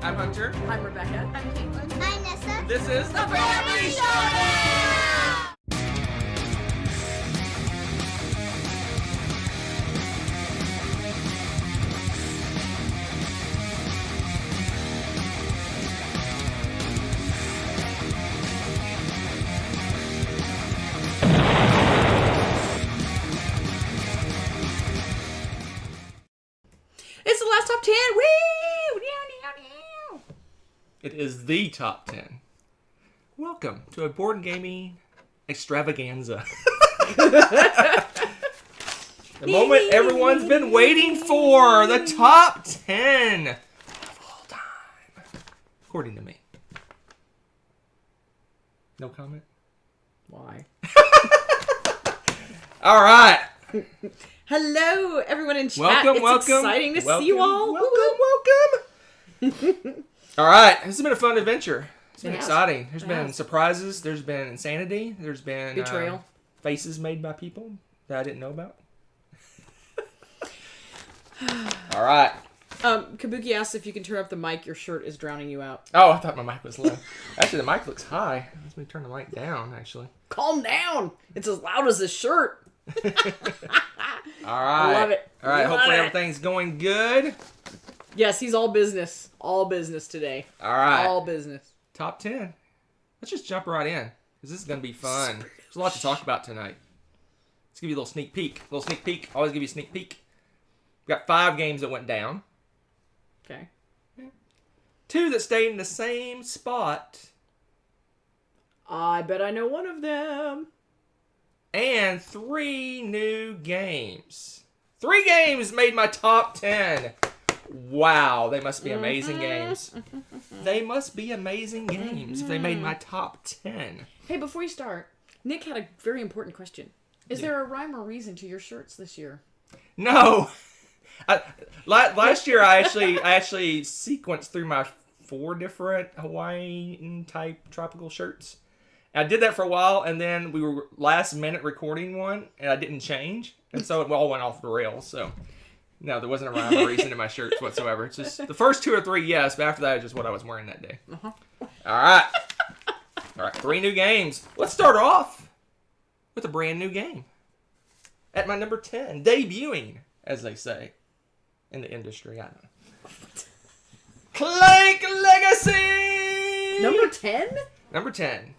I'm Hunter. I'm Rebecca. I'm Caitlin. I'm Nessa. This is the Family Showdown! It's the last top 10. Woo! It is the top 10. Welcome to a board gaming extravaganza. The moment everyone's been waiting for. The top 10 of all time. According to me. No comment? Why? All right. Hello, everyone in chat. Welcome, it's welcome. exciting to see you all. Welcome. All right. This has been a fun adventure. It's been It has. exciting. There's It been has. surprises. There's been insanity. There's been Betrayal. Faces made by people that I didn't know about. All right. Kabuki asked if you can turn up the mic. Your shirt is drowning you out. Oh, I thought my mic was low. Actually, the mic looks high. Let me turn the mic down, actually. Calm down. It's as loud as this shirt. All right. Love it. All right. Love Hopefully it. everything's going good. Yes, he's all business. All business today. All right. All business. Top 10. Let's just jump right in, because this is going to be fun. There's a lot to talk about tonight. Let's give you a little sneak peek. Always give you a sneak peek. We got 5 games that went down. Okay. 2 that stayed in the same spot. I bet I know one of them. And 3 new games. 3 games made my top 10. Wow, they must be amazing games. They must be amazing games if they made my top 10. Hey, before you start, Nick had a very important question. Is there a rhyme or reason to your shirts this year? No. Last year I actually sequenced through my 4 different Hawaiian type tropical shirts. And I did that for a while, and then we were last minute recording one, and I didn't change, and so it all went off the rails. So no, there wasn't a rhyme or reason to my shirts whatsoever. It's just the first 2 or 3, yes, but after that, it's just what I was wearing that day. All right, 3 new games. Let's start off with a brand new game at my number 10, debuting, as they say in the industry. I don't know. Clank Legacy! Number 10? Number 10.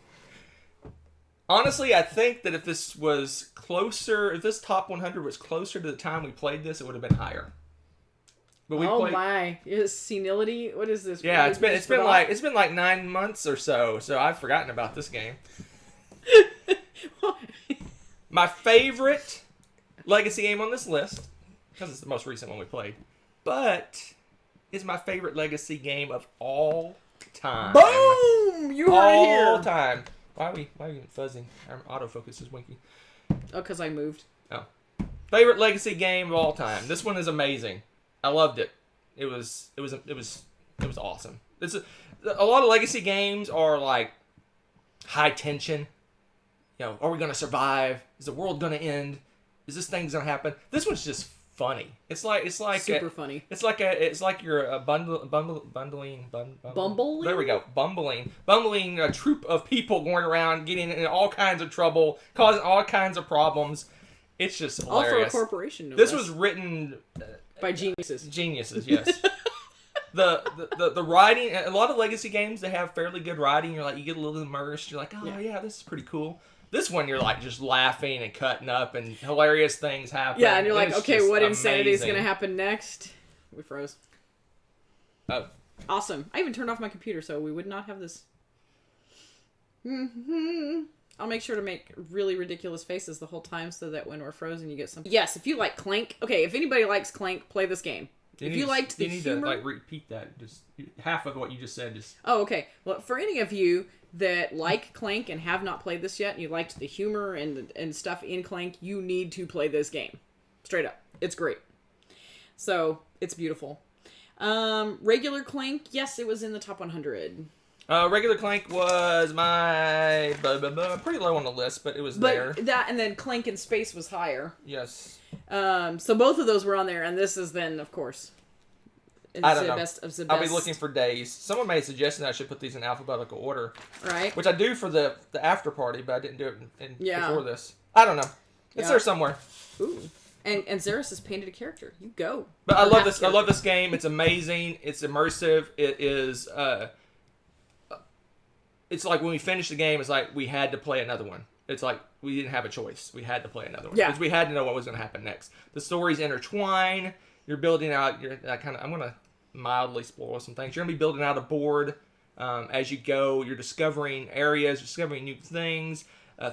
Honestly, I think that if this was closer, if this top 100 was closer to the time we played this, it would have been higher. But we played. My! Is senility? What is this? Yeah, it's been like 9 months or so. So I've forgotten about this game. My favorite Legacy game on this list, because it's the most recent one we played, but is my favorite Legacy game of all time. Boom! You heard it here. All time. Why are we fuzzing? Our autofocus is winky. Oh, because I moved. Oh. Favorite Legacy game of all time. This one is amazing. I loved it. It was awesome. It's a lot of Legacy games are like high tension. You know, are we gonna survive? Is the world gonna end? Is this thing's gonna happen? This one's just funny. It's like Super funny. It's like you're bumbling. There we go. Bumbling a troop of people going around, getting in all kinds of trouble, causing all kinds of problems. It's just hilarious. All for a corporation. No This less. was written by geniuses. Geniuses, yes. the writing. A lot of Legacy games, they have fairly good writing. You're like, you get a little immersed. You're like, oh yeah, this is pretty cool. This one, you're like just laughing and cutting up, and hilarious things happen. Yeah, and you're like, It's okay, just what insanity is amazing. going to happen next? We froze. Oh. Awesome. I even turned off my computer so we would not have this. I'll make sure to make really ridiculous faces the whole time so that when we're frozen, you get some. Yes, if you like Clank. Okay, if anybody likes Clank, play this game. If you liked the humor... You need to like repeat that. Just half of what you just said. Just. Oh, okay. Well, for any of you that like Clank and have not played this yet, and you liked the humor and stuff in Clank, you need to play this game. Straight up. It's great. So, it's beautiful. Regular Clank, yes, it was in the top 100. Regular Clank was my pretty low on the list, but it was there. That and then Clank in Space was higher. Yes. So both of those were on there, and this is then, of course, I don't know. Best of the I'll be best. looking for days. Someone made a suggestion that I should put these in alphabetical order. Right. Which I do for the after party, but I didn't do it Yeah. before this. I don't know. It's Yeah. there somewhere. Ooh. And Xeris has painted a character. You go. But I Or love half this. I character. love this game. It's amazing. It's immersive. It is. It's like when we finished the game, it's like we had to play another one. It's like we didn't have a choice. We had to play another one. Yeah. Because we had to know what was going to happen next. The stories intertwine. You're building out. I'm going to mildly spoil some things. You're going to be building out a board as you go. You're discovering areas, discovering new things.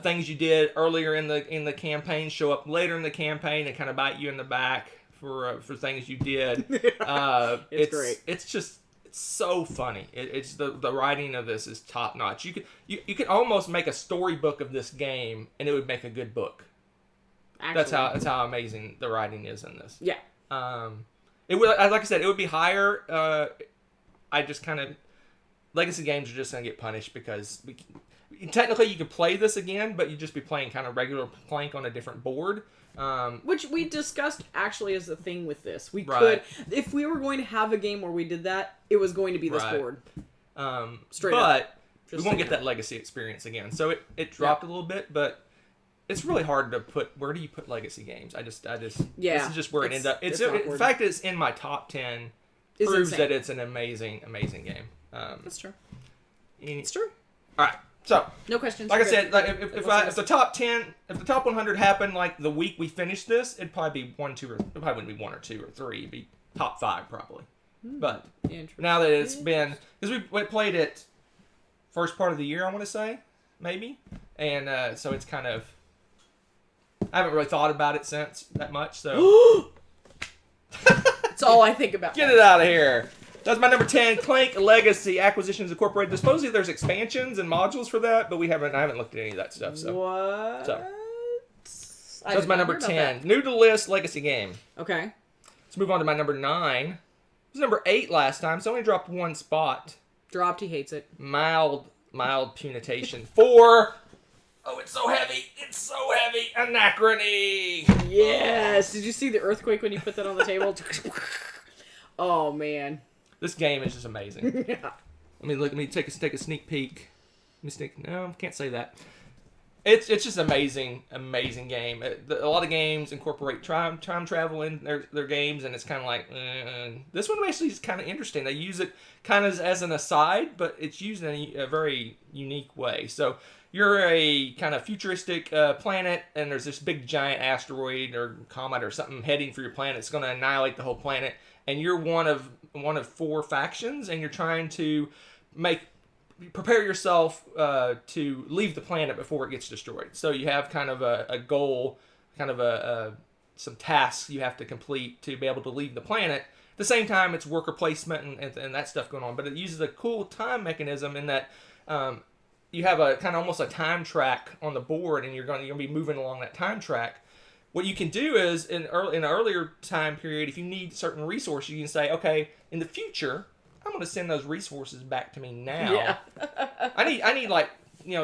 Things you did earlier in the campaign show up later in the campaign and kind of bite you in the back for things you did. It's great. It's so funny. It's the writing of this is top notch. You could almost make a storybook of this game and it would make a good book. Actually. That's how amazing the writing is in this. Yeah. It would, like I said, it would be higher. I just kind of legacy games are just gonna get punished because technically you could play this again, but you'd just be playing kind of regular Clank on a different board. Which we discussed actually as a thing with this. We Right. could, if we were going to have a game where we did that, it was going to be this Right. board. Straight but up. we Just won't get saying. that legacy experience again. So it dropped a little bit, but it's really hard to put. Where do you put legacy games? I just. Yeah. This is just where it ended up. It's In awkward. fact, it's in my top 10. It's Proves insane. that it's an amazing game. That's true. Any- It's true. All right. So, No questions. like I We're said, good. like if the top 10, if the top 100 happened like the week we finished this, it'd probably be 1, 2, or it probably wouldn't be 1 or 2 or 3. It'd be top 5 probably. But Interesting. now that it's been, because we played it first part of the year, I want to say, maybe, and so it's kind of, I haven't really thought about it since that much. So That's all I think about. get it out of here. That's my number 10, Clank Legacy Acquisitions Incorporated. Supposedly there's expansions and modules for that, but I haven't looked at any of that stuff. So What? So. I that's did my not number hear about 10. that. New to list legacy game. Okay. Let's move on to my number 9. It was number 8 last time, so only dropped one spot. Dropped. He hates it. Mild punitation for. Oh, it's so heavy! It's so heavy! Anachrony! Yes. Did you see the earthquake when you put that on the table? Oh man. This game is just amazing. Yeah. Let me take a sneak peek. No, can't say that. It's just amazing game. A lot of games incorporate time travel in their games, and it's kind of like this one actually is kind of interesting. They use it kind of as an aside, but it's used in a very unique way. So you're a kind of futuristic planet, and there's this big giant asteroid or comet or something heading for your planet. It's going to annihilate the whole planet, and you're one of 4 factions, and you're trying to prepare yourself to leave the planet before it gets destroyed. So you have kind of a goal, kind of some tasks you have to complete to be able to leave the planet. At the same time, it's worker placement and that stuff going on. But it uses a cool time mechanism in that you have a kind of almost a time track on the board, and you're going to be moving along that time track. What you can do is in an earlier time period, if you need certain resources, you can say, okay, in the future, I'm going to send those resources back to me now. Yeah. I need like,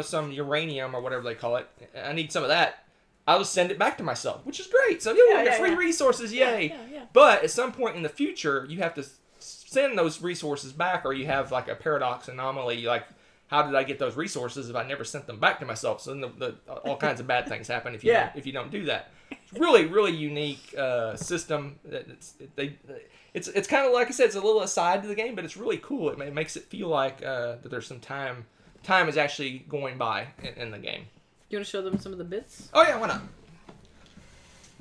some uranium or whatever they call it. I need some of that. I'll just send it back to myself, which is great. So you get free resources, yay. Yeah. But at some point in the future, you have to send those resources back, or you have like a paradox anomaly, like, how did I get those resources if I never sent them back to myself? So then all kinds of bad things happen if you don't do that. It's really, really unique system. It's kind of like I said, it's a little aside to the game, but it's really cool. It makes it feel like that there's some time is actually going by in the game. You want to show them some of the bits? Oh yeah, why not?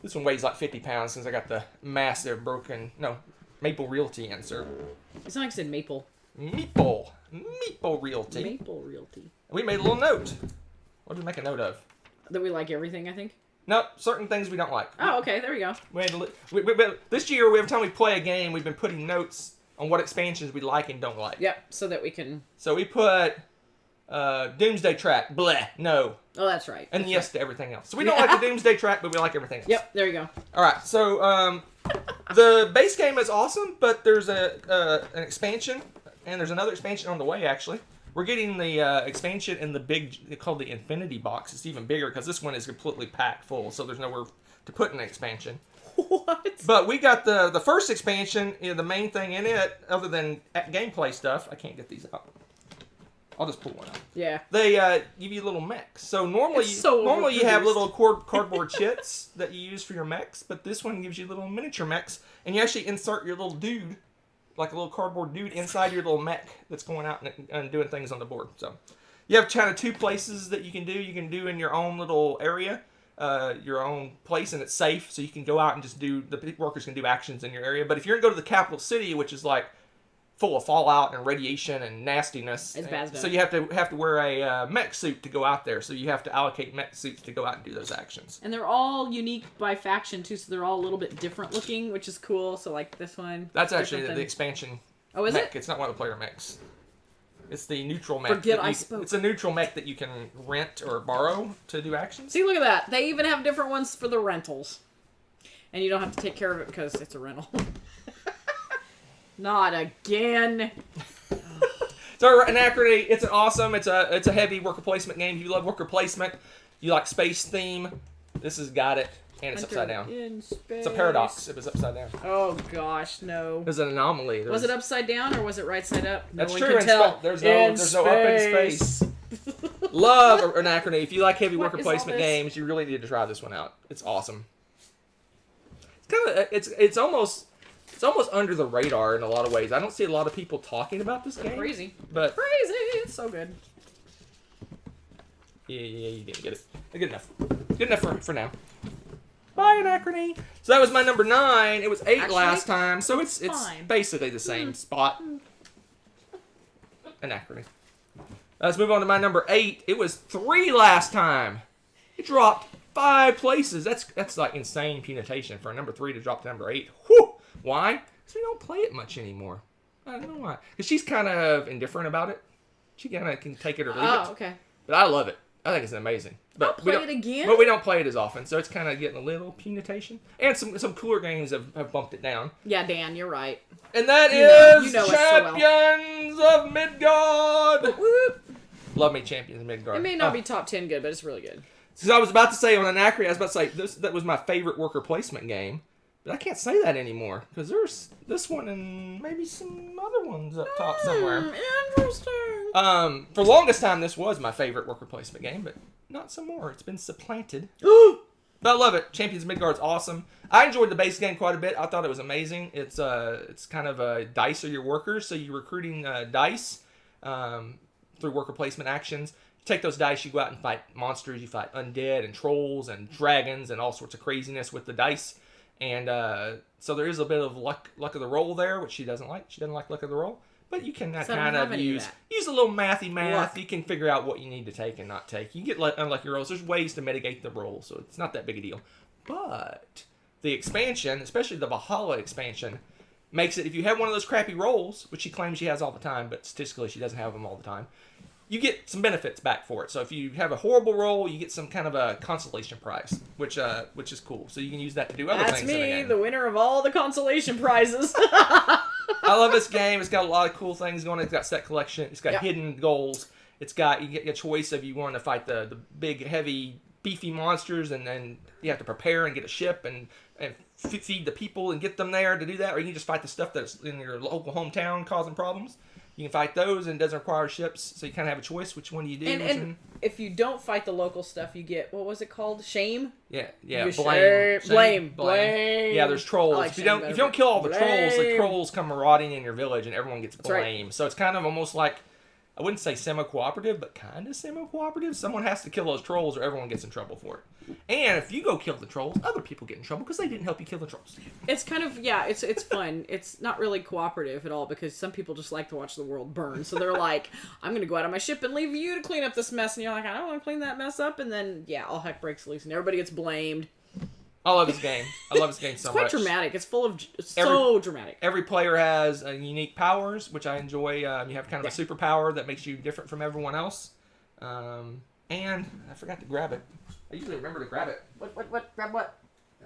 This one weighs like 50 pounds since I got the massive Maple Realty insert. It's not like I said maple. Meeple Realty. Maple Realty. We made a little note. What did we make a note of? That we like everything, I think. No, certain things we don't like. Oh, okay. There we go. This year, every time we play a game, we've been putting notes on what expansions we like and don't like. Yep. So that we can. So we put Doomsday Track, bleh, no. Oh, that's right. And That's yes to everything else. So we don't like the Doomsday Track, but we like everything else. Yep. There you go. All right, so the base game is awesome, but there's an expansion, and there's another expansion on the way, actually. We're getting the expansion in the big, called the Infinity Box. It's even bigger because this one is completely packed full, so there's nowhere to put an expansion. What? But we got the first expansion. The main thing in it, other than gameplay stuff, I can't get these out. I'll just pull one out. Yeah. They give you little mechs. So normally you have little cardboard chits that you use for your mechs, but this one gives you little miniature mechs, and you actually insert your little dude, like a little cardboard dude, inside your little mech that's going out and doing things on the board. So you have kind of two places that you can do. You can do in your own little area, your own place, and it's safe, so you can go out and just do, the workers can do actions in your area. But if you're going to go to the capital city, which is like full of fallout and radiation and nastiness, It's bad stuff. so you have to wear a mech suit to go out there. So you have to allocate mech suits to go out and do those actions. And they're all unique by faction too, so they're all a little bit different looking, which is cool. So like this one, That's actually the expansion. Oh, is mech. it? It's not one of the player mechs. It's the neutral mech. Forget I spoke. It's a neutral mech that you can rent or borrow to do actions. See, look at that. They even have different ones for the rentals, and you don't have to take care of it because it's a rental. Not again. So Anachrony, it's a heavy worker placement game. If you love worker placement, you like space theme, this has got it, and it's upside down. In space. It's a paradox. It was upside down. Oh gosh, no. It was an anomaly. Was it upside down or was it right side up? No That's one true. can tell. There's no up in space. Love Anachrony. If you like heavy worker placement games, you really need to try this one out. It's awesome. It's almost under the radar in a lot of ways. I don't see a lot of people talking about this game. Crazy. But crazy. It's so good. Yeah, you didn't get it. Good enough. Good enough for now. Bye, Anachrony. So that was my number 9. It was 8 last time, so it's basically the same spot. Anachrony. Let's move on to my number 8. It was 3 last time. It dropped 5 places. That's like insane punitation for a number 3 to drop to number 8. Whew! Why? Because we don't play it much anymore. I don't know why. Because she's kind of indifferent about it. She kind of can take it or leave it. Oh, okay. But I love it. I think it's amazing. But I'll play it again. But we don't play it as often, so it's kind of getting a little punitation. And some cooler games have bumped it down. Yeah, Dan, you're right. And that is you know Champions of Midgard. Whoop. Love me Champions of Midgard. It may not be top 10 good, but it's really good. Because I was about to say on Anachrony, I was about to say that was my favorite worker placement game. But I can't say that anymore, because there's this one and maybe some other ones up top somewhere. Interesting. For the longest time, this was my favorite worker placement game, but not some more. It's been supplanted. But I love it. Champions of Midgard's awesome. I enjoyed the base game quite a bit. I thought it was amazing. It's kind of a dice are your workers, so you're recruiting dice through worker placement actions. You take those dice, you go out and fight monsters. You fight undead and trolls and dragons and all sorts of craziness with the dice. And so there is a bit of luck of the roll there, which she doesn't like. She doesn't like luck of the roll. But you can kind of use a little mathy math. Look. You can figure out what you need to take and not take. You get unlucky rolls. There's ways to mitigate the roll, so it's not that big a deal. But the expansion, especially the Valhalla expansion, makes it, if you have one of those crappy rolls, which she claims she has all the time, but statistically she doesn't have them all the time, you get some benefits back for it. So if you have a horrible roll, you get some kind of a consolation prize, which is cool. So you can use that to do other things in the game. That's me, the winner of all the consolation prizes. I love this game. It's got a lot of cool things going on. It's got set collection. It's got hidden goals. It's got, you get a choice of you want to fight the big, heavy, beefy monsters, and then you have to prepare and get a ship and feed the people and get them there to do that, or you can just fight the stuff that's in your local hometown causing problems. You can fight those, and it doesn't require ships, so you kind of have a choice which one you do. And if you don't fight the local stuff, you get, what was it called? Shame? Yeah. Blame. Yeah, there's trolls. Like if you don't kill all the trolls, the trolls come marauding in your village, and everyone gets blame. Right. So it's kind of almost like, I wouldn't say semi-cooperative, but kind of semi-cooperative. Someone has to kill those trolls, or everyone gets in trouble for it. And if you go kill the trolls, other people get in trouble because they didn't help you kill the trolls. It's kind of, it's fun. It's not really cooperative at all because some people just like to watch the world burn. So they're like, I'm going to go out on my ship and leave you to clean up this mess. And you're like, I don't want to clean that mess up. And then, all heck breaks loose and everybody gets blamed. I love this game. I love this game so much. It's quite dramatic. It's full of, so dramatic. Every player has unique powers, which I enjoy. You have kind of a superpower that makes you different from everyone else. And I forgot to grab it. I usually remember to grab it. What? Grab what?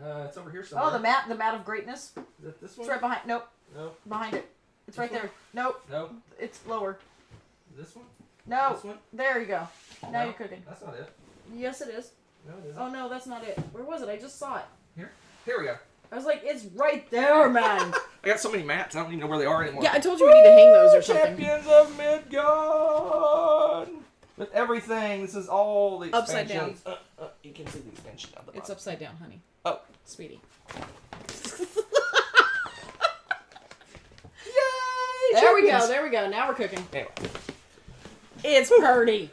It's over here somewhere. Oh, the mat of greatness. Is that this one? It's right behind. Nope. Nope. Behind it. It's right there. Nope. Nope. It's lower. This one? No. This one? There you go. Now you're cooking. That's not it. Yes, it is. No, it isn't. Oh no, that's not it. Where was it? I just saw it. Here we go. I was like, it's right there, man. I got so many mats, I don't even know where they are anymore. Yeah, I told you we need to hang those or something. Champions of Midgard! With everything, this is all the Upside down. expansions. You can see the expansion down the bottom. It's upside down, honey. Oh. Sweetie. Yay! There we champions! go. Now we're cooking. Anyway. It's pretty.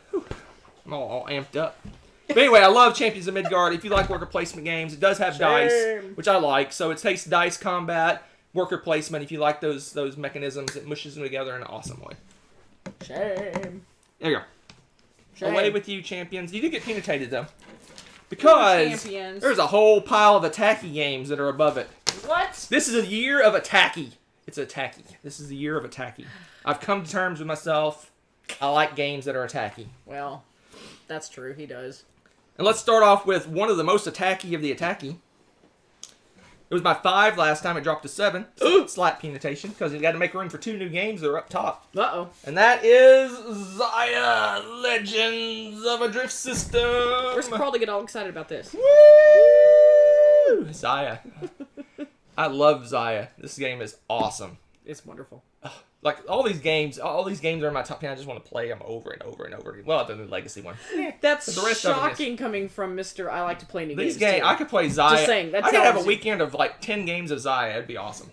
I'm all amped up. But anyway, I love Champions of Midgard. If you like worker placement games, it does have dice, which I like. So it takes dice combat, worker placement. If you like those mechanisms, it mushes them together in an awesome way. Shame. There you go. Shame. Away with you, champions. You do get penitated, though. Because Champions. there's a whole pile of attacky games that are above it. What? This is a year of attacky. It's attacky. This is the year of attacky. I've come to terms with myself. I like games that are attacky. Well, that's true. He does. And let's start off with one of the most attacky of the attacky. It was my 5 last time. It dropped to 7. Slight penitation, because you got to make room for 2 new games that are up top. Uh-oh. And that is Zaya, Legends of a Drift System. Where's Carl to get all excited about this? Woo! Zaya. I love Zaya. This game is awesome. It's wonderful. Like, all these games are in my top 10. I just want to play them over and over and over again. Well, other than the Legacy one. That's the rest of them shocking coming from Mr. I like to play new These games. games, I could play Zaya. Just saying, that I could have a tells you. weekend of like 10 games of Zaya. It'd be awesome.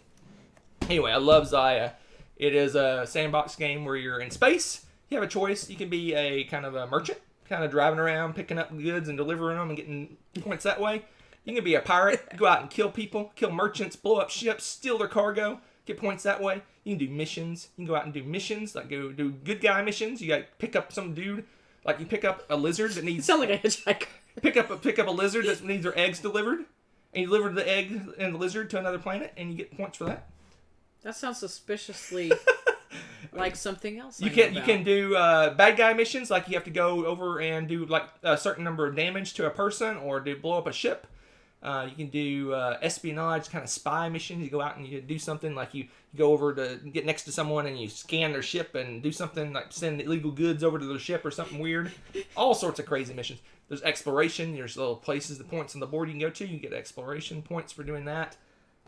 Anyway, I love Zaya. It is a sandbox game where you're in space. You have a choice. You can be a kind of a merchant, kind of driving around, picking up goods and delivering them and getting points that way. You can be a pirate, go out and kill people, kill merchants, blow up ships, steal their cargo, get points that way. You can do missions. You can go out and do missions, like go do good guy missions. You got to pick up some dude, like you pick up a lizard that You needs. sound like a hitchhiker. pick up a lizard that needs their eggs delivered, and you deliver the egg and the lizard to another planet, and you get points for that. That sounds suspiciously like something else. You can do bad guy missions, like you have to go over and do like a certain number of damage to a person, or do blow up a ship. You can do espionage, kind of spy missions. You go out and you do something like you go over to get next to someone and you scan their ship and do something like send illegal goods over to their ship or something weird. All sorts of crazy missions. There's exploration. There's little places, the points on the board you can go to. You get exploration points for doing that.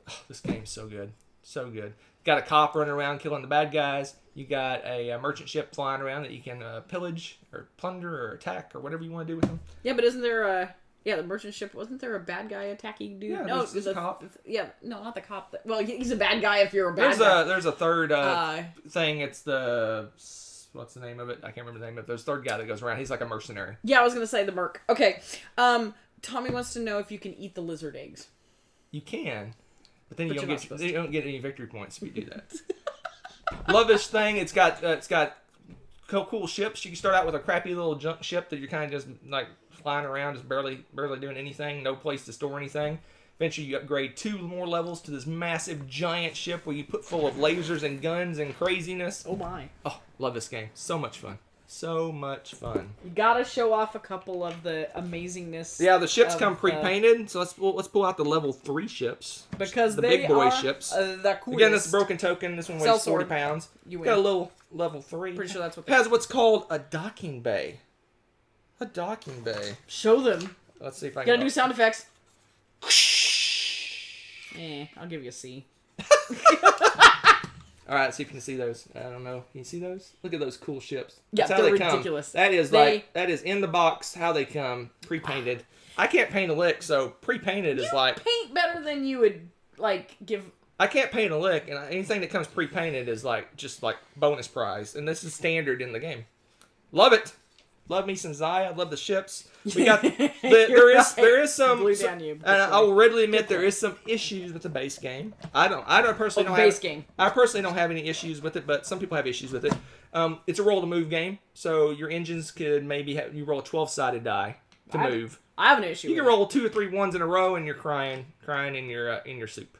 Oh, this game's so good. So good. Got a cop running around killing the bad guys. You got a merchant ship flying around that you can pillage or plunder or attack or whatever you want to do with them. Yeah, but isn't there a... Yeah, the merchant ship, wasn't there a bad guy attacking dude? Yeah, no, there's a cop. Yeah, no, not the cop. Well, he's a bad guy if you're a bad guy. There's a third thing. It's the... What's the name of it? I can't remember the name of it. There's a third guy that goes around. He's like a mercenary. Yeah, I was going to say the merc. Okay. Tommy wants to know if you can eat the lizard eggs. You can. But then you But don't get any victory points if you do that. Love this thing. It's got cool ships. You can start out with a crappy little junk ship that you're kind of just like flying around, just barely doing anything. No place to store anything. Eventually, you upgrade 2 more levels to this massive giant ship where you put full of lasers and guns and craziness. Oh my! Oh, love this game. So much fun. So much fun. You gotta show off a couple of the amazingness. Yeah, the ships come pre-painted, so let's pull out the level 3 ships. Because the they big boy are ships. The coolest. Again, this is broken token. This one weighs 40 pounds. You win. Got a little level 3. Pretty sure that's what it has what's called a docking bay. A docking bay. Show them. Let's see if I can. Gotta do sound effects. I'll give you a C. All right, see if you can see those. I don't know. Can you see those? Look at those cool ships. Yeah, That's how they're they come. ridiculous. That is that is in the box how they come, pre-painted. I can't paint a lick, so pre-painted is like paint better than you would like give. I can't paint a lick, and anything that comes pre-painted is like just like bonus prize, and this is standard in the game. Love it. Love me some Zaya. Love the ships. We got there is some, and I will readily admit there is some issues with the base game. I personally don't have any issues with it, but some people have issues with it. It's a roll to move game, so your engines could maybe you roll a 12-sided die to move. I have an issue. You can roll 2 or 3 ones in a row, and you're crying in your soup.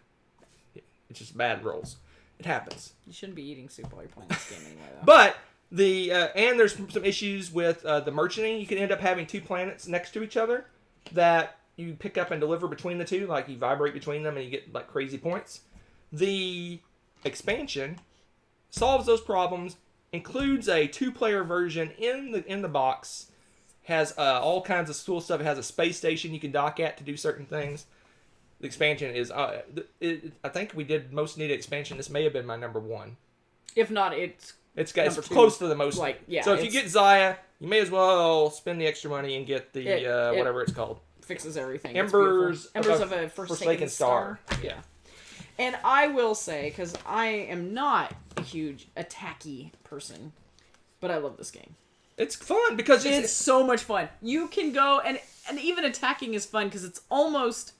It's just bad rolls. It happens. You shouldn't be eating soup while you're playing this game anyway, though. But and there's some issues with the merchanting. You can end up having 2 planets next to each other that you pick up and deliver between the 2. Like you vibrate between them and you get like crazy points. The expansion solves those problems. Includes a 2-player version in the box. Has all kinds of cool stuff. It has a space station you can dock at to do certain things. The expansion is, I think we did most needed expansion. This may have been my number 1. If not, it's it's close to the most. Like, yeah. So if you get Zaya, you may as well spend the extra money and get the whatever it's called. Fixes everything. Embers of a Forsaken Star. Yeah. And I will say, because I am not a huge attacky person, but I love this game. It's fun because it's so much fun. You can go, and even attacking is fun because it's almost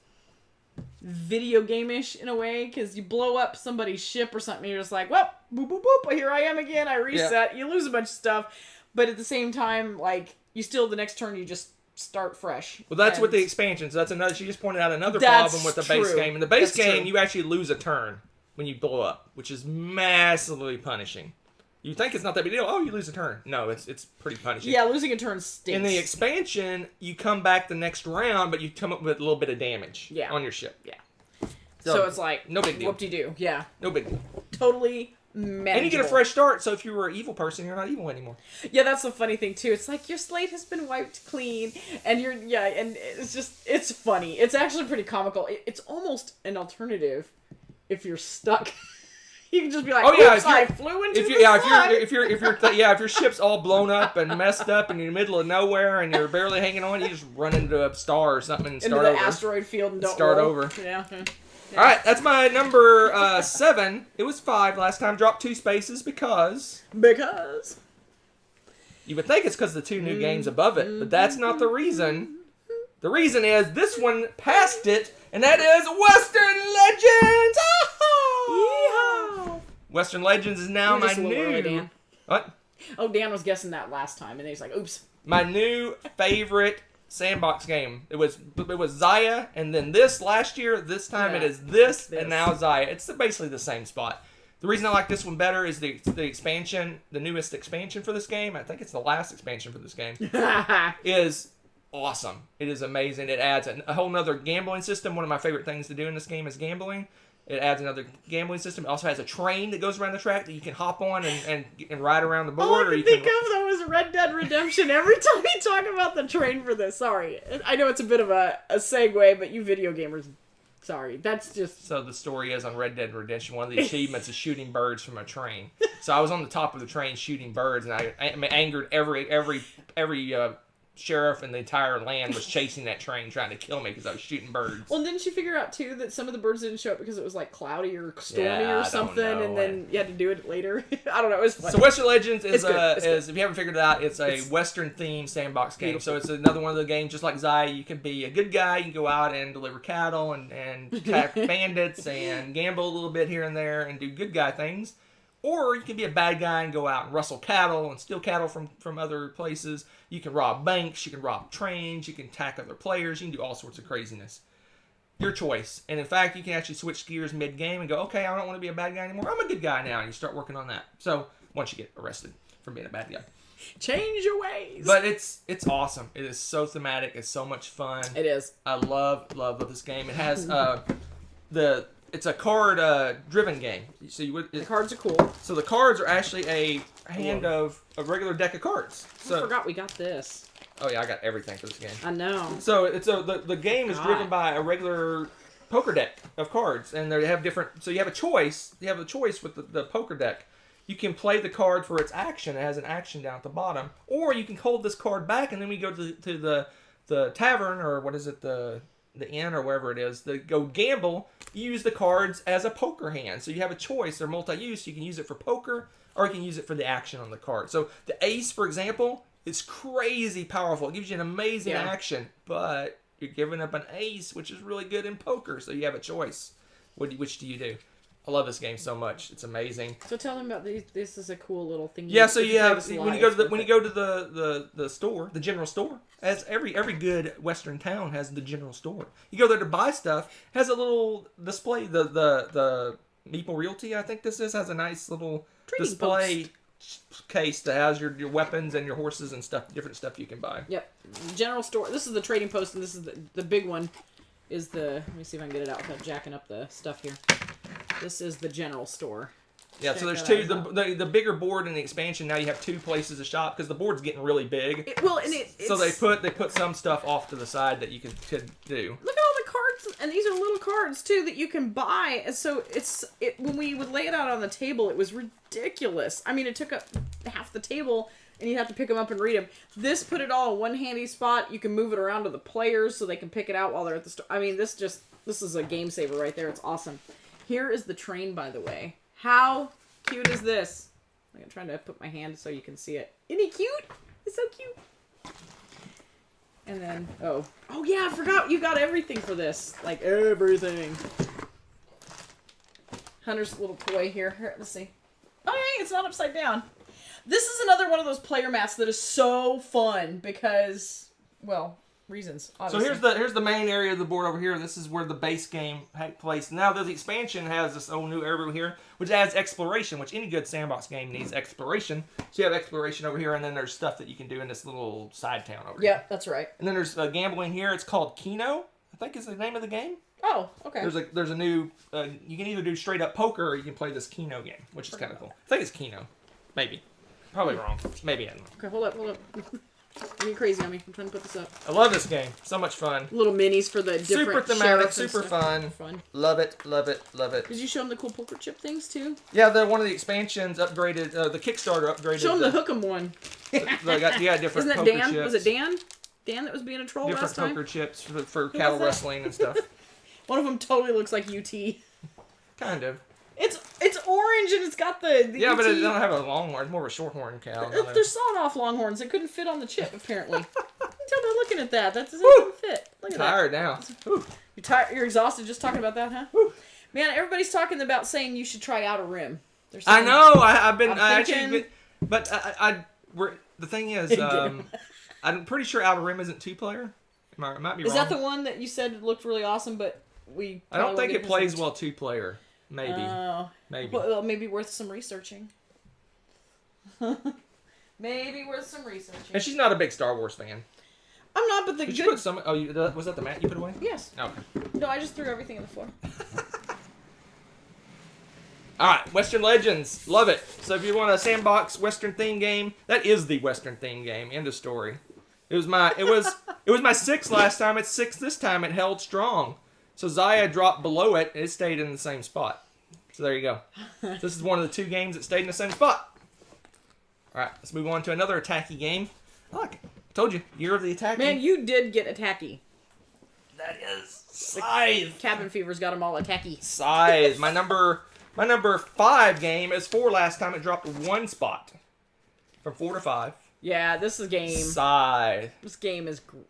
video game-ish in a way, because you blow up somebody's ship or something, you're just like, well, boop, boop, boop, here I am again, I reset, you lose a bunch of stuff, but at the same time, like, you still, the next turn, you just start fresh. Well, that's with the expansions. That's another. She just pointed out another problem with the base game. In the base game, you actually lose a turn when you blow up, which is massively punishing. You think it's not that big deal. Oh, you lose a turn. No, it's pretty punishing. Yeah, losing a turn stinks. In the expansion, you come back the next round, but you come up with a little bit of damage on your ship. Yeah. So it's like, no big deal. Whoop-de-doo. Yeah. No big deal. Totally manageable. And you get a fresh start, so if you were an evil person, you're not evil anymore. Yeah, that's the funny thing, too. It's like, your slate has been wiped clean, and and it's just, it's funny. It's actually pretty comical. It's almost an alternative if you're stuck. You can just be like, oops, I flew into the sun. If your ship's all blown up and messed up and you're in the middle of nowhere and you're barely hanging on, you just run into a star or something and start over. Into the asteroid field and don't start roll. over. Yeah. All right, that's my number 7. It was 5 last time. Dropped 2 spaces because you would think it's because of the 2 new games above it, but that's not the reason. The reason is this one passed it, and that is Western Legends. Yeehaw! Western Legends is now my new. Early, Dan. What? Oh, Dan was guessing that last time, and then he's like, "Oops." My new favorite sandbox game. It was Zaya, and then this last year. This time it is this, and now Zaya. It's basically the same spot. The reason I like this one better is the expansion, the newest expansion for this game. I think it's the last expansion for this game. Is awesome. It is amazing. It adds a whole nother gambling system. One of my favorite things to do in this game is gambling. It adds another gambling system. It also has a train that goes around the track that you can hop on and ride around the board. All I can think of, though, is Red Dead Redemption. Every time you talk about the train for this, sorry. I know it's a bit of a segue, but you video gamers, sorry. That's just... So the story is on Red Dead Redemption, one of the achievements is shooting birds from a train. So I was on the top of the train shooting birds, and I angered every sheriff in the entire land was chasing that train trying to kill me because I was shooting birds. Well, didn't you figure out, too, that some of the birds didn't show up because it was, like, cloudy or stormy or something, and then you had to do it later? I don't know. It was funny. So Western Legends is if you haven't figured it out, it's a Western-themed sandbox game. Beautiful. So it's another one of the games, just like Zaya. You can be a good guy. You can go out and deliver cattle and attack bandits and gamble a little bit here and there and do good guy things. Or you can be a bad guy and go out and rustle cattle and steal cattle from other places. You can rob banks. You can rob trains. You can attack other players. You can do all sorts of craziness. Your choice. And in fact, you can actually switch gears mid-game and go, okay, I don't want to be a bad guy anymore. I'm a good guy now. And you start working on that. So once you get arrested for being a bad guy. Change your ways. But it's awesome. It is so thematic. It's so much fun. It is. I love this game. It has it's a card driven game. So the cards are cool. So the cards are actually a hand of a regular deck of cards. So I forgot we got this. Oh yeah, I got everything for this game. I know. So it's the game is driven by a regular poker deck of cards, and they have different. So you have a choice. You have a choice with the poker deck. You can play the card for its action. It has an action down at the bottom, or you can hold this card back, and then we go to the tavern, or what is it, the inn or wherever it is, to go gamble. You use the cards as a poker hand. So you have a choice. They're multi-use. You can use it for poker, or you can use it for the action on the card. So the ace, for example, is crazy powerful. It gives you an amazing action, but you're giving up an ace, which is really good in poker. So you have a choice. Which do you do? I love this game so much. It's amazing. So tell them about these. This is a cool little thing. Yeah, so you have when you go to the store, the general store, as every good Western town has the general store. You go there to buy stuff. Has a little display. The Meeple Realty, I think this has a nice little trading display case that has your weapons and your horses and stuff, different stuff you can buy. Yep, general store. This is the trading post, and this is the big one. Is the let me see if I can get it out without jacking up the stuff here. This is the general store. Yeah, so there's two. The bigger board in the expansion, now you have 2 places to shop because the board's getting really big. It's, so they put some stuff off to the side that you could do. Look at all the cards cards, and these are little cards too that you can buy. And so when we would lay it out on the table, it was ridiculous. I mean, it took up half the table, and you have to pick them up and read them. This put it all in one handy spot. You can move it around to the players so they can pick it out while they're at the store. I mean, this is a game saver right there. It's awesome. Here is the train, by the way. How cute is this? I'm trying to put my hand so you can see it. Isn't he cute? It's so cute. And then, oh yeah, I forgot you got everything for this. Like, everything. Hunter's little toy here. Here, let's see. Oh, hey, it's not upside down. This is another one of those player mats that is so fun because, well, reasons, obviously. So here's the main area of the board over here. This is where the base game takes place. Now the expansion has this whole new area here, which adds exploration, which any good sandbox game needs exploration. So you have exploration over here, and then there's stuff that you can do in this little side town over here. Yeah, that's right. And then there's gambling here. It's called Keno, I think is the name of the game. Oh, okay. There's a new, you can either do straight up poker or you can play this Keno game, which is kind of cool. I think it's Keno. Maybe. Probably wrong. Maybe I don't know. Okay, hold up. You're crazy on me. I'm trying to put this up. I love this game. So much fun. Little minis for the different super thematic, sheriffs and super stuff. fun. Love it. Did you show them the cool poker chip things too? Yeah, one of the expansions upgraded. The Kickstarter upgraded. Show them the Hook'em one. You got different. Isn't that poker Dan? chips. Was it Dan? Dan that was being a troll Different last time. poker chips for cattle wrestling and stuff. One of them totally looks like UT. Kind of. It's orange and it's got the yeah, UT. but it don't have a longhorn. It's more of a shorthorn cow. They're sawed off longhorns. It couldn't fit on the chip apparently. Tell me looking at that. That doesn't fit. Look at tired that. now. You're tired. You're exhausted just talking about that, huh? Woo. Man, everybody's talking about saying you should try Outer Rim. I know. The thing is, I'm pretty sure Outer Rim isn't 2-player. I might be wrong. Is that the one that you said looked really awesome, but I don't think it plays well 2-player. Maybe. Maybe. Well, maybe worth some researching. Maybe worth some researching. And she's not a big Star Wars fan. I'm not, but Did you put some? Oh, was that the mat you put away? Yes. Okay. No, I just threw everything on the floor. All right, Western Legends, love it. So if you want a sandbox Western theme game, that is the Western theme game. End of story. It was my 6th last time. It's 6th this time. It held strong. So Zaya dropped below it, and it stayed in the same spot. So there you go. This is one of the 2 games that stayed in the same spot. All right, let's move on to another attacky game. Look, I told you, Year of the Attacky. Man, you did get attacky. That is Scythe. Cabin Fever's got them all attacky. Scythe. My number 5 game is 4 last time. It dropped 1 spot. From 4 to 5. Yeah, this is a game. Scythe. This game is great.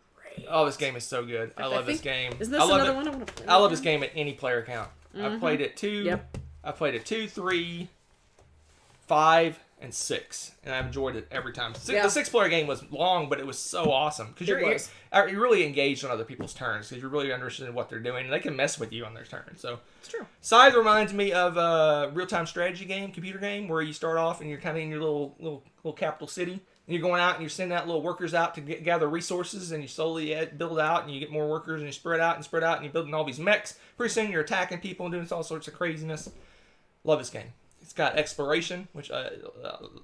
Oh, this game is so good. I love this game. Isn't this another one I want to play? I love this game at any player count. I've played it 2. Yep. I played it 2, 3, 5, and 6, and I've enjoyed it every time. The 6-player game was long, but it was so awesome because you're really engaged on other people's turns because you're really interested in what they're doing, and they can mess with you on their turn. So it's true. Scythe reminds me of a real-time strategy game, computer game, where you start off and you're kind of in your little capital city. And you're going out and you're sending out little workers out to gather resources, and you slowly build out, and you get more workers, and you spread out, and you're building all these mechs. Pretty soon you're attacking people and doing all sorts of craziness. Love this game. It's got exploration, which a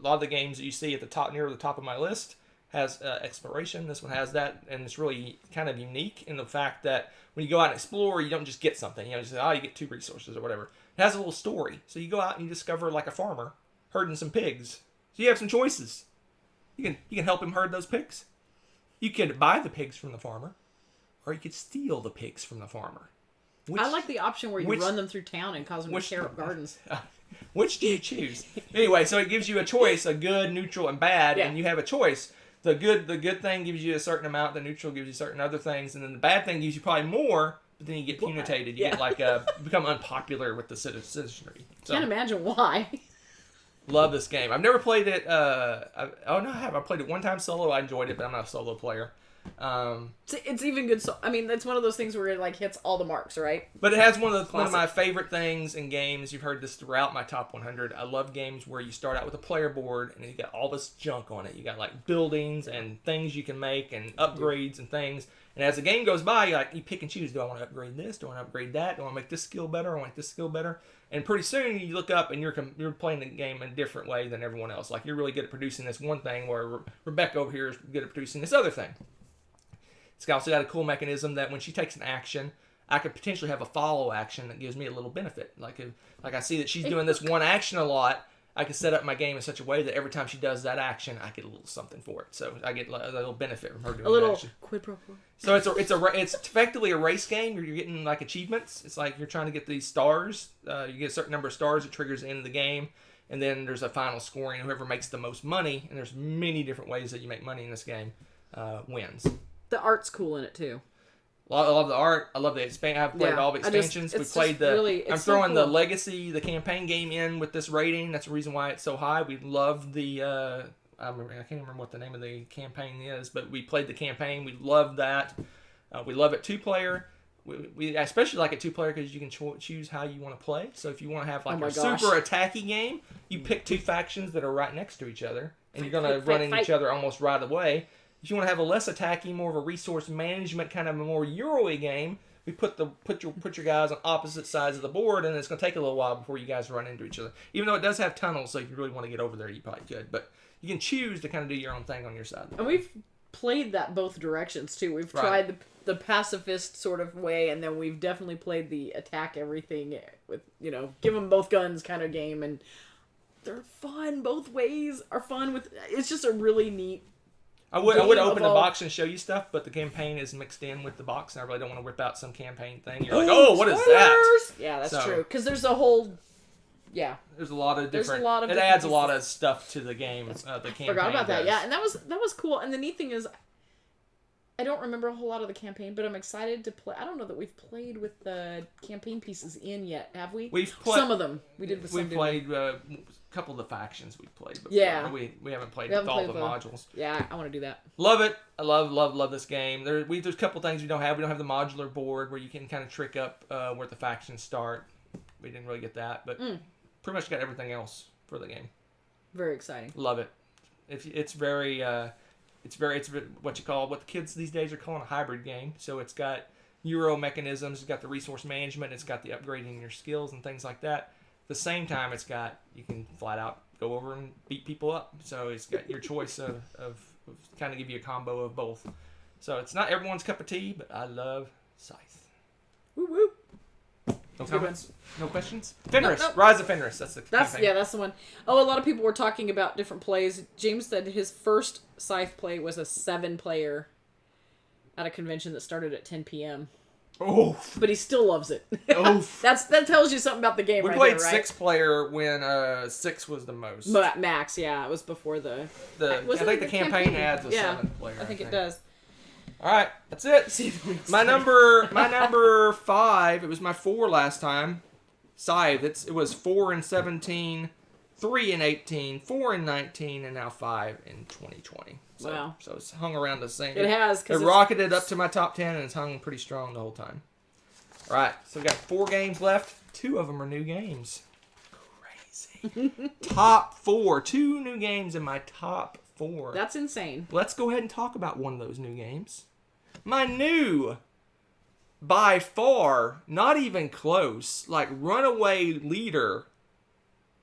lot of the games that you see at the top, near the top of my list, has exploration. This one has that, and it's really kind of unique in the fact that when you go out and explore, you don't just get something. You know, you get 2 resources or whatever. It has a little story. So you go out and you discover like a farmer herding some pigs. So you have some choices. You can help him herd those pigs. You could buy the pigs from the farmer, or you could steal the pigs from the farmer. I like the option where you run them through town and cause them to tear up gardens. Which do you choose? Anyway, so it gives you a choice, a good, neutral, and bad, and you have a choice. The good thing gives you a certain amount, the neutral gives you certain other things, and then the bad thing gives you probably more, but then you get punitated. You get like become unpopular with the citizenry. So, can't imagine why. Love this game. I've never played it. I have. I played it one time solo. I enjoyed it, but I'm not a solo player. It's even good. I mean, that's one of those things where it like hits all the marks, right? But it has one of my favorite things in games. You've heard this throughout my top 100. I love games where you start out with a player board and you got all this junk on it. You got like buildings and things you can make and upgrades and things. And as the game goes by, you pick and choose. Do I want to upgrade this? Do I want to upgrade that? Do I want to make this skill better? Do I want to make this skill better? And pretty soon you look up and you're playing the game in a different way than everyone else. Like you're really good at producing this one thing, where Rebecca over here is good at producing this other thing. It's also got a cool mechanism that when she takes an action, I could potentially have a follow action that gives me a little benefit. Like I see that she's doing this one action a lot, I can set up my game in such a way that every time she does that action, I get a little something for it. So I get a little benefit from her doing a little that action. Quid pro quo. So it's effectively a race game. You're getting like achievements. It's like you're trying to get these stars. You get a certain number of stars that triggers the end of the game, and then there's a final scoring. Whoever makes the most money, and there's many different ways that you make money in this game, wins. The art's cool in it too. I love the art. I love the expansion. I've played all the expansions. We played the. Really, I'm throwing the legacy, the campaign game in with this rating. That's the reason why it's so high. We love the. I can't remember what the name of the campaign is, but we played the campaign. We love that. We love it 2-player. We especially like it 2-player because you can choose how you want to play. So if you want to have like a super attacky game, you pick 2 factions that are right next to each other, and you're gonna run into each other almost right away. If you want to have a less attacky, more of a resource management kind of a more Euro-y game, we put your guys on opposite sides of the board, and it's going to take a little while before you guys run into each other. Even though it does have tunnels, so if you really want to get over there, you probably could. But you can choose to kind of do your own thing on your side. And we've played that both directions too. We've tried the pacifist sort of way, and then we've definitely played the attack everything with give them both guns kind of game, and they're fun. Both ways are fun. It's just a really neat. I would open the box and show you stuff, but the campaign is mixed in with the box, and I really don't want to rip out some campaign thing. You're like, oh, what is that? Yeah, that's true. Because there's a whole, there's a lot of different. It adds a lot of stuff to the game. The campaign. Forgot about that. Yeah, and that was cool. And the neat thing is, I don't remember a whole lot of the campaign, but I'm excited to play. I don't know that we've played with the campaign pieces in yet, have we? We've played some of them. We did with some. We've played a couple of the factions we've played before. Yeah. We haven't played with all the modules. Yeah, I want to do that. Love it. I love this game. There's a couple things we don't have. We don't have the modular board where you can kind of trick up where the factions start. We didn't really get that, but pretty much got everything else for the game. Very exciting. Love it. It's very what the kids these days are calling a hybrid game. So it's got Euro mechanisms, it's got the resource management, it's got the upgrading your skills and things like that. At the same time, you can flat out go over and beat people up. So it's got your choice of kind of give you a combo of both. So it's not everyone's cup of tea, but I love Scythe. Woo woo. No comments? No questions? Fenris. Nope. Rise of Fenris. That's the one. Oh, a lot of people were talking about different plays. James said his first Scythe play was a 7-player at a convention that started at 10 p.m. Oh. But he still loves it. Oh. That tells you something about the game. We played 6-player when 6 was the most. Max, yeah, it was before the. I think the campaign adds a 7-player. I think it does. All right, that's it. My number 5. It was my 4 last time. Scythe. It was 4 in 17, 3 in 18, 4 in 19, and now 5 in 2020. So it's hung around the same. It has. It rocketed up to my top 10, and it's hung pretty strong the whole time. All right, so we got 4 games left. 2 of them are new games. Crazy. Top 4. 2 new games in my top 4. That's insane. Let's go ahead and talk about one of those new games. My new, by far, not even close, like runaway leader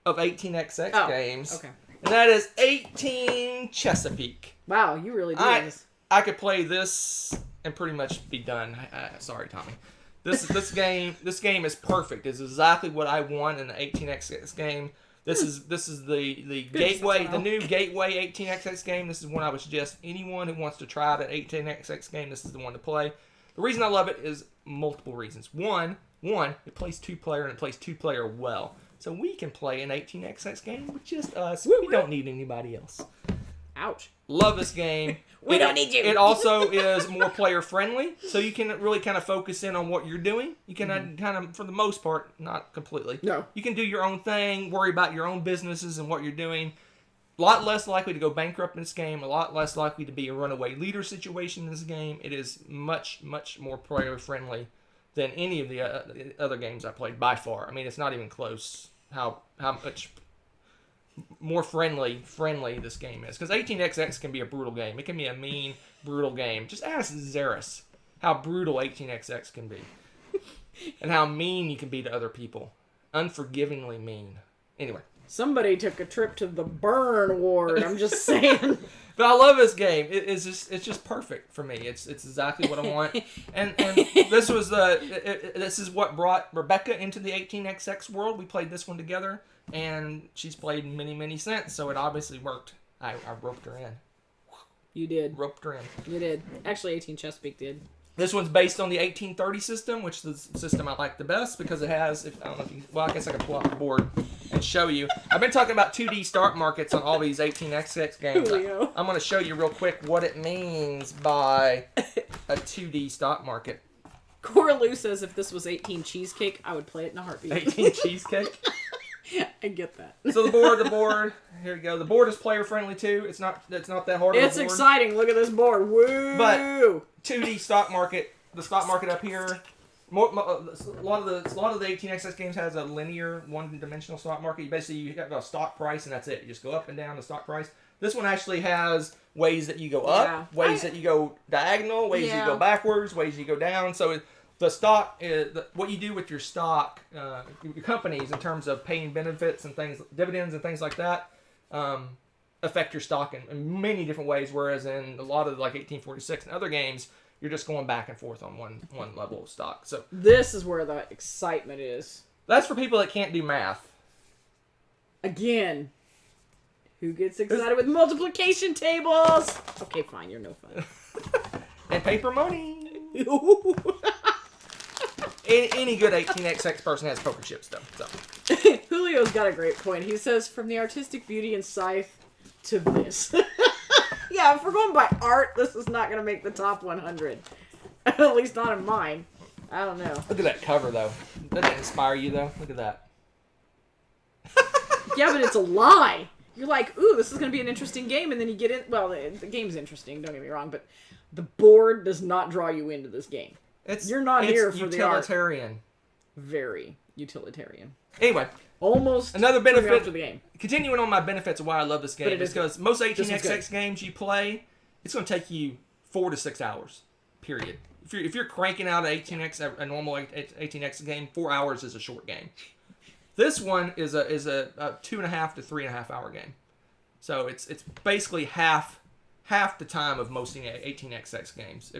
of 18xx games. Okay. And that is 18 Chesapeake. Wow, you really do this. I could play this and pretty much be done. Sorry, Tommy. This game is perfect. It's exactly what I want in an 18xx game. This is the gateway, the new gateway 18xx game. This is one I would suggest anyone who wants to try out an 18xx game. This is the one to play. The reason I love it is multiple reasons. One, it plays 2-player and it plays 2-player well. So we can play an 18xx game with just us. We don't need anybody else. Ouch. Love this game. We don't need you. It also is more player friendly, so you can really kind of focus in on what you're doing. You can kind of, for the most part, not completely. No. You can do your own thing, worry about your own businesses and what you're doing. A lot less likely to go bankrupt in this game. A lot less likely to be a runaway leader situation in this game. It is much, much more player friendly than any of the other games I played by far. I mean, it's not even close how much more friendly this game is. Because 18xx can be a brutal game. It can be a mean, brutal game. Just ask Xeris how brutal 18xx can be. And how mean you can be to other people. Unforgivingly mean. Anyway. Somebody took a trip to the burn ward, I'm just saying. But I love this game. It's just perfect for me. It's exactly what I want. And this was this is what brought Rebecca into the 18xx world. We played this one together, and she's played many since. So it obviously worked. I roped her in. You did. Roped her in. You did. Actually, 18 Chesapeake did. This one's based on the 1830 system, which is the system I like the best because it has. I don't know if you. Well, I guess I can pull up the board and show you. I've been talking about 2D start markets on all these 18xx games. Julio. I'm going to show you real quick what it means by a 2D stock market. Cora Lou says if this was 18 Cheesecake, I would play it in a heartbeat. 18 cheesecake. I get that. So the board. Here we go. The board is player friendly too. It's not that hard. It's exciting. Look at this board. Woo! But 2D stock market. The stock market up here. A lot of the 18xx games has a linear, one-dimensional stock market. You have a stock price and that's it. You just go up and down the stock price. This one actually has ways that you go up, ways that you go diagonal, ways you go backwards, ways you go down. So the stock is what you do with your stock, your companies in terms of paying benefits and things, dividends and things like that, affect your stock in many different ways. Whereas in a lot of like 1846 and other games, you're just going back and forth on one level of stock. So this is where the excitement is. That's for people that can't do math. Again, who gets excited with multiplication tables? Okay, fine, you're no fun. And paper money. Any good 18xx person has poker chips, though. So. Julio's got a great point. He says, from the artistic beauty in Scythe to this. Yeah, if we're going by art, this is not going to make the top 100. At least not in mine. I don't know. Look at that cover, though. Doesn't that inspire you, though? Look at that. Yeah, but it's a lie. You're like, ooh, this is going to be an interesting game, and then you get in. Well, the game's interesting, don't get me wrong, but the board does not draw you into this game. You're not here for the art. Utilitarian. Very utilitarian. Anyway. Almost another benefit for the game. Continuing on my benefits of why I love this game is because most 18xx games you play, it's going to take you 4 to 6 hours. Period. If you're cranking out a normal 18x game, 4 hours is a short game. This one is a 2.5 to 3.5 hour game. So it's basically half the time of most 18xx games.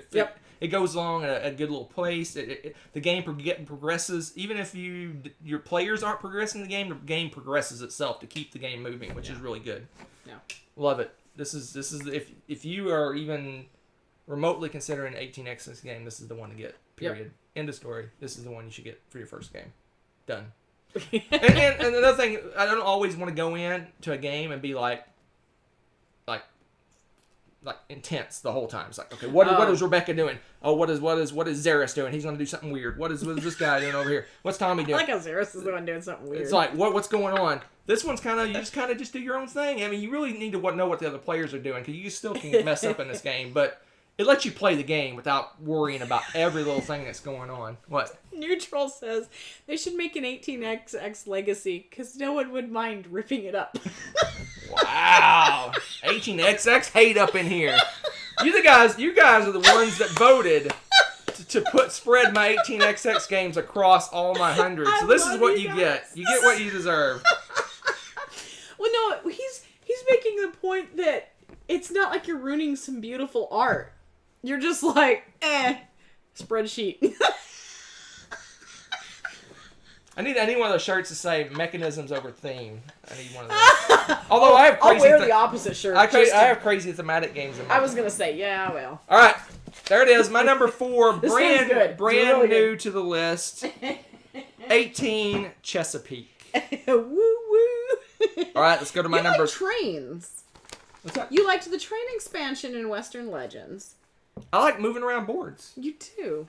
It goes along at a good little pace. The game progresses. Even if your players aren't progressing the game progresses itself to keep the game moving, which is really good. Yeah, love it. This is if you are even remotely considering an 18xx game, this is the one to get. Period. End of story. This is the one you should get for your first game. Done. and another thing, I don't always want to go in to a game and be like intense the whole time. It's like, okay, what is Rebecca doing? Oh, what is Zaris doing? He's gonna do something weird. What is this guy doing over here? What's Tommy doing? I like how Zaris is the one doing something weird. It's like what's going on? This one's you just do your own thing. I mean, you really need to know what the other players are doing because you still can mess up in this game, but it lets you play the game without worrying about every little thing that's going on. What? Neutral says they should make an 18xx Legacy because no one would mind ripping it up. Wow, 18xx hate up in here. You guys are the ones that voted to spread my 18xx games across all my hundreds. So this is what you get. You get what you deserve. Well, no, he's making the point that it's not like you're ruining some beautiful art. You're just like, spreadsheet. I need one of those shirts to say mechanisms over theme. I need one of those. Although I have crazy. I'll wear the opposite shirt. I have crazy thematic games in my I was gonna say, yeah, well. All right, there it is. My number 4, brand really new good. to the list. 18 Chesapeake. Woo woo. All right, let's go to my number. Trains. What's that? You liked the train expansion in Western Legends. I like moving around boards. You too.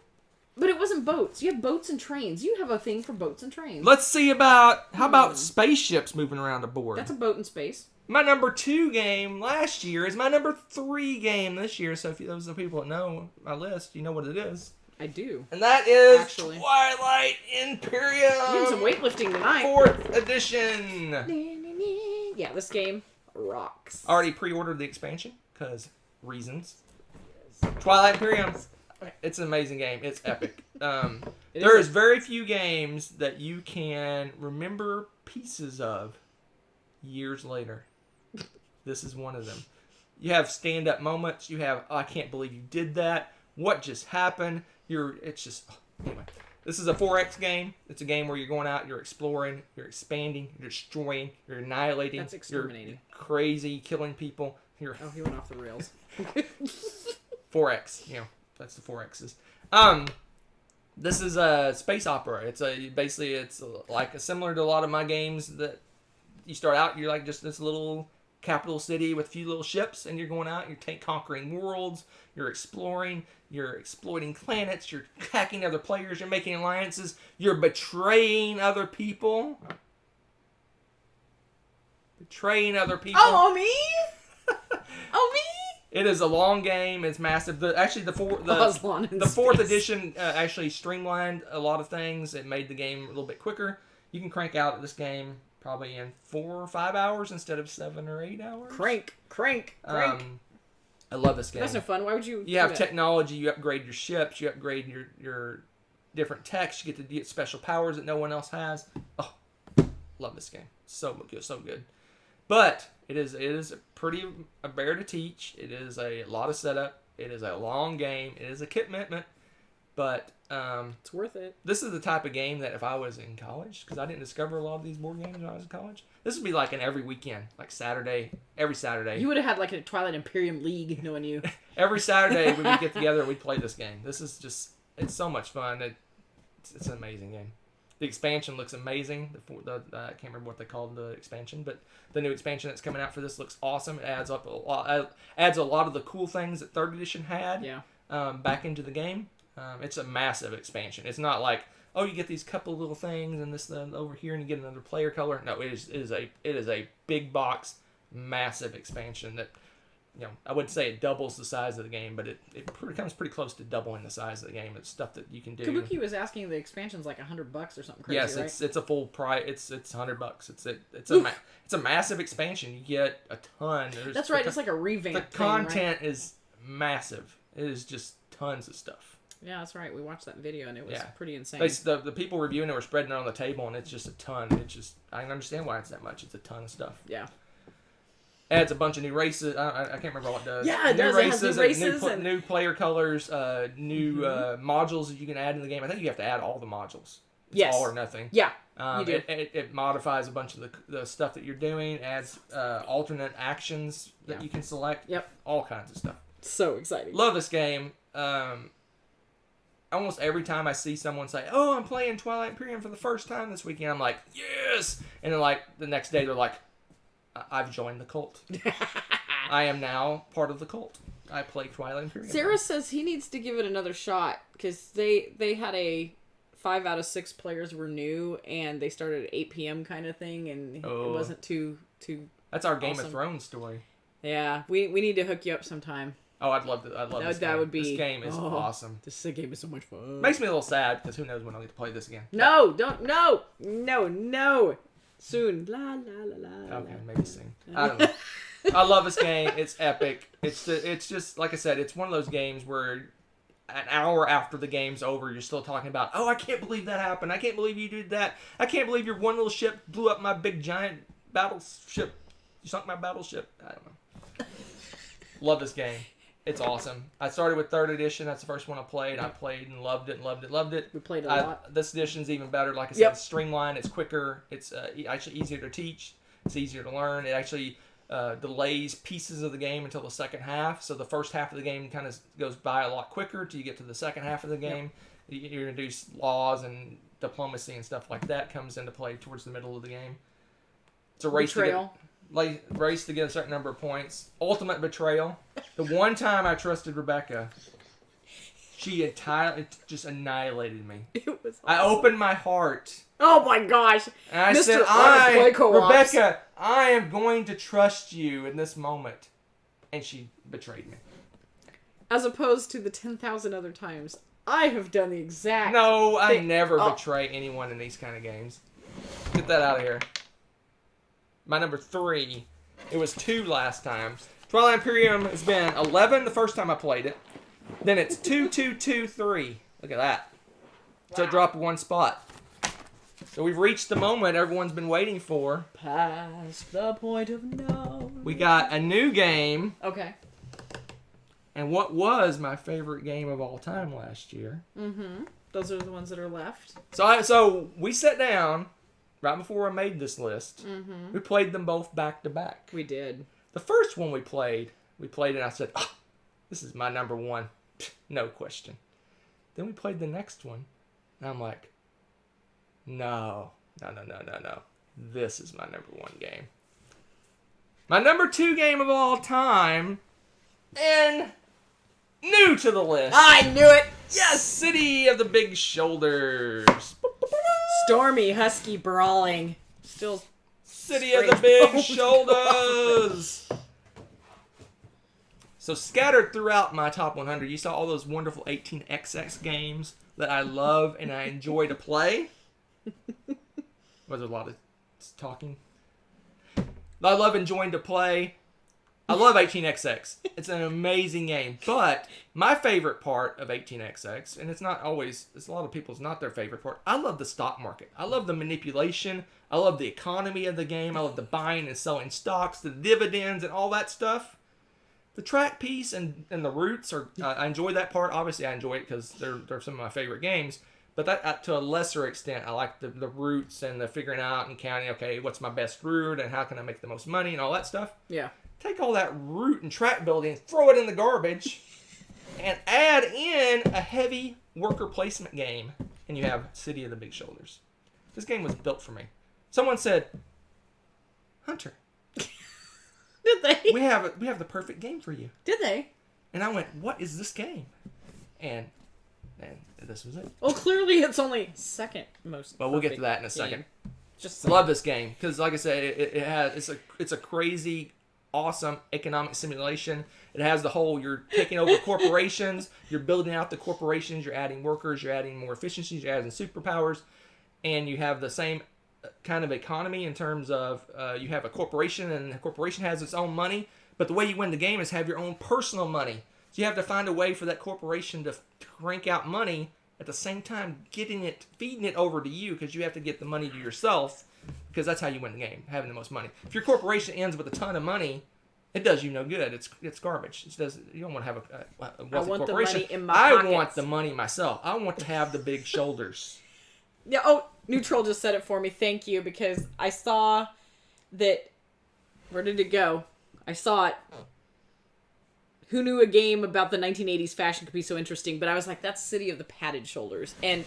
But it wasn't boats. You have boats and trains. You have a thing for boats and trains. Let's see how about spaceships moving around a board? That's a boat in space. My number 2 game last year is my number 3 game this year. So if those are the people that know my list, you know what it is. I do. And that is actually Twilight Imperium. Doing some weightlifting tonight. 4th edition. Yeah, this game rocks. Already pre-ordered the expansion because reasons. Twilight Imperium. It's an amazing game. It's epic. There's very few games that you can remember pieces of years later. This is one of them. You have stand-up moments. You have, oh, I can't believe you did that. What just happened? It's just, anyway. This is a 4X game. It's a game where you're going out, you're exploring, you're expanding, you're destroying, you're annihilating. That's exterminating. You're crazy, killing people. Oh, he went off the rails. 4X, that's the 4Xs. This is a space opera. It's like similar to a lot of my games that you start out, you're like just this little capital city with a few little ships, and you're going out, you're conquering worlds, you're exploring, you're exploiting planets, you're hacking other players, you're making alliances, you're betraying other people. Oh, me? Oh, me? It is a long game. It's massive. The fourth edition actually streamlined a lot of things. It made the game a little bit quicker. You can crank out this game probably in 4 or 5 hours instead of 7 or 8 hours. Crank. I love this game. That's no fun. Why would you? You have technology. You upgrade your ships. You upgrade your different techs. You get to get special powers that no one else has. Oh, love this game. So good. But it is a bear to teach. It is a lot of setup. It is a long game. It is a commitment. But it's worth it. This is the type of game that if I was in college, because I didn't discover a lot of these board games when I was in college, this would be like an every weekend, like every Saturday. You would have had like a Twilight Imperium League, knowing you. Every Saturday we would get together and we'd play this game. This is just, it's so much fun. It's an amazing game. The expansion looks amazing. I can't remember what they called the expansion, but the new expansion that's coming out for this looks awesome. It adds a lot of the cool things that 3rd edition had back into the game. It's a massive expansion. It's not like, oh, you get these couple little things and this over here and you get another player color. No, it is a big box, massive expansion that, I wouldn't say it doubles the size of the game, but it comes pretty close to doubling the size of the game. It's stuff that you can do. Kabuki was asking the expansion's like $100 or something crazy. Yes, right? it's a full price. It's $100. It's a massive expansion. You get a ton. That's right. It's like a revamp. The content is massive. It is just tons of stuff. Yeah, that's right. We watched that video and it was pretty insane. The people reviewing it were spreading it on the table, and it's just a ton. I can understand why it's that much. It's a ton of stuff. Yeah. Adds a bunch of new races. I can't remember what it does. Yeah, it does. It has new races new player colors, new modules that you can add in the game. I think you have to add all the modules. It's all or nothing. Yeah, you do. It modifies a bunch of the stuff that you're doing. Adds alternate actions that you can select. Yep. All kinds of stuff. So exciting. Love this game. Almost every time I see someone say, "Oh, I'm playing Twilight Imperium for the first time this weekend," I'm like, "Yes!" And then like the next day they're like, "I've joined the cult. I am now part of the cult. I play Twilight Imperium." Sarah says he needs to give it another shot because they had a 5 out of 6 players were new and they started at 8 p.m. kind of thing, and it wasn't too. That's our Game of Thrones story. Yeah, we need to hook you up sometime. Oh, I'd love to. I'd love this game. That would be. This game is awesome. This game is so much fun. Makes me a little sad because who knows when I'll get to play this again. No, don't. No. Soon. La la la la. Okay, maybe soon. I don't know. I love this game. It's epic. It's just like I said. It's one of those games where an hour after the game's over, you're still talking about, oh, I can't believe that happened. I can't believe you did that. I can't believe your one little ship blew up my big giant battleship. You sunk my battleship. I don't know. Love this game. It's awesome. I started with 3rd edition. That's the first one I played. I played and loved it. We played a lot. This edition's even better. Like I said, it's streamlined. It's quicker. It's actually easier to teach. It's easier to learn. It actually delays pieces of the game until the second half. So the first half of the game kind of goes by a lot quicker till you get to the second half of the game. You introduce laws and diplomacy and stuff like that comes into play towards the middle of the game. It's a race race to get a certain number of points. Ultimate betrayal. The one time I trusted Rebecca, she entirely just annihilated me. It was awesome. I opened my heart. Oh my gosh. And I said, Rebecca, I am going to trust you in this moment. And she betrayed me. As opposed to the 10,000 other times I have done the exact No, I never betray anyone in these kind of games. Get that out of here. My number 3. It was 2 last time. Twilight Imperium has been 11 the first time I played it. Then it's 2, 2, 2, 3. Look at that. So it dropped 1 spot. So we've reached the moment everyone's been waiting for. Past the point of no. We got a new game. Okay. And what was my favorite game of all time last year. Mm-hmm. Those are the ones that are left. So we sat down right before I made this list. Mm-hmm. We played them both back to back. We did. The first one we played and I said, oh, this is my number one. No question. Then we played the next one. And I'm like, no. This is my number one game. My number two game of all time. And new to the list. I knew it! Yes, City of the Big Shoulders. Stormy Husky Brawling. Still City of the Big Shoulders. So scattered throughout my top 100, you saw all those wonderful 18XX games that I love and I enjoy to play. Was there a lot of talking? I love enjoying to play. I love 18XX. It's an amazing game. But my favorite part of 18XX, and it's not always, it's a lot of people's not their favorite part, I love the stock market. I love the manipulation. I love the economy of the game. I love the buying and selling stocks, the dividends and all that stuff. The track piece and the roots, I enjoy that part. Obviously, I enjoy it because they're some of my favorite games. But that to a lesser extent, I like the roots and the figuring out and counting, okay, what's my best route and how can I make the most money and all that stuff. Yeah. Take all that root and track building, throw it in the garbage, and add in a heavy worker placement game, and you have City of the Big Shoulders. This game was built for me. Someone said, Hunter, Did they? we have the perfect game for you. Did they? And I went, what is this game? And this was it. Well, clearly it's only second most. But we'll get to that in a second. Game. Just love this game because, like I said, it's a crazy, awesome economic simulation. It has the whole, you're taking over corporations, you're building out the corporations, you're adding workers, you're adding more efficiencies, you're adding superpowers, and you have the same kind of economy in terms of you have a corporation and the corporation has its own money, but the way you win the game is have your own personal money. So you have to find a way for that corporation to crank out money at the same time feeding it over to you because you have to get the money to yourself because that's how you win the game, having the most money. If your corporation ends with a ton of money, it does you no good. It's garbage. You don't want to have a wealthy corporation. The money in my pockets. I want the money myself. I want to have the big shoulders. Yeah. Oh, Neutral just said it for me. Thank you, because I saw that. Where did it go? I saw it. Who knew a game about the 1980s fashion could be so interesting? But I was like, that's City of the Padded Shoulders, and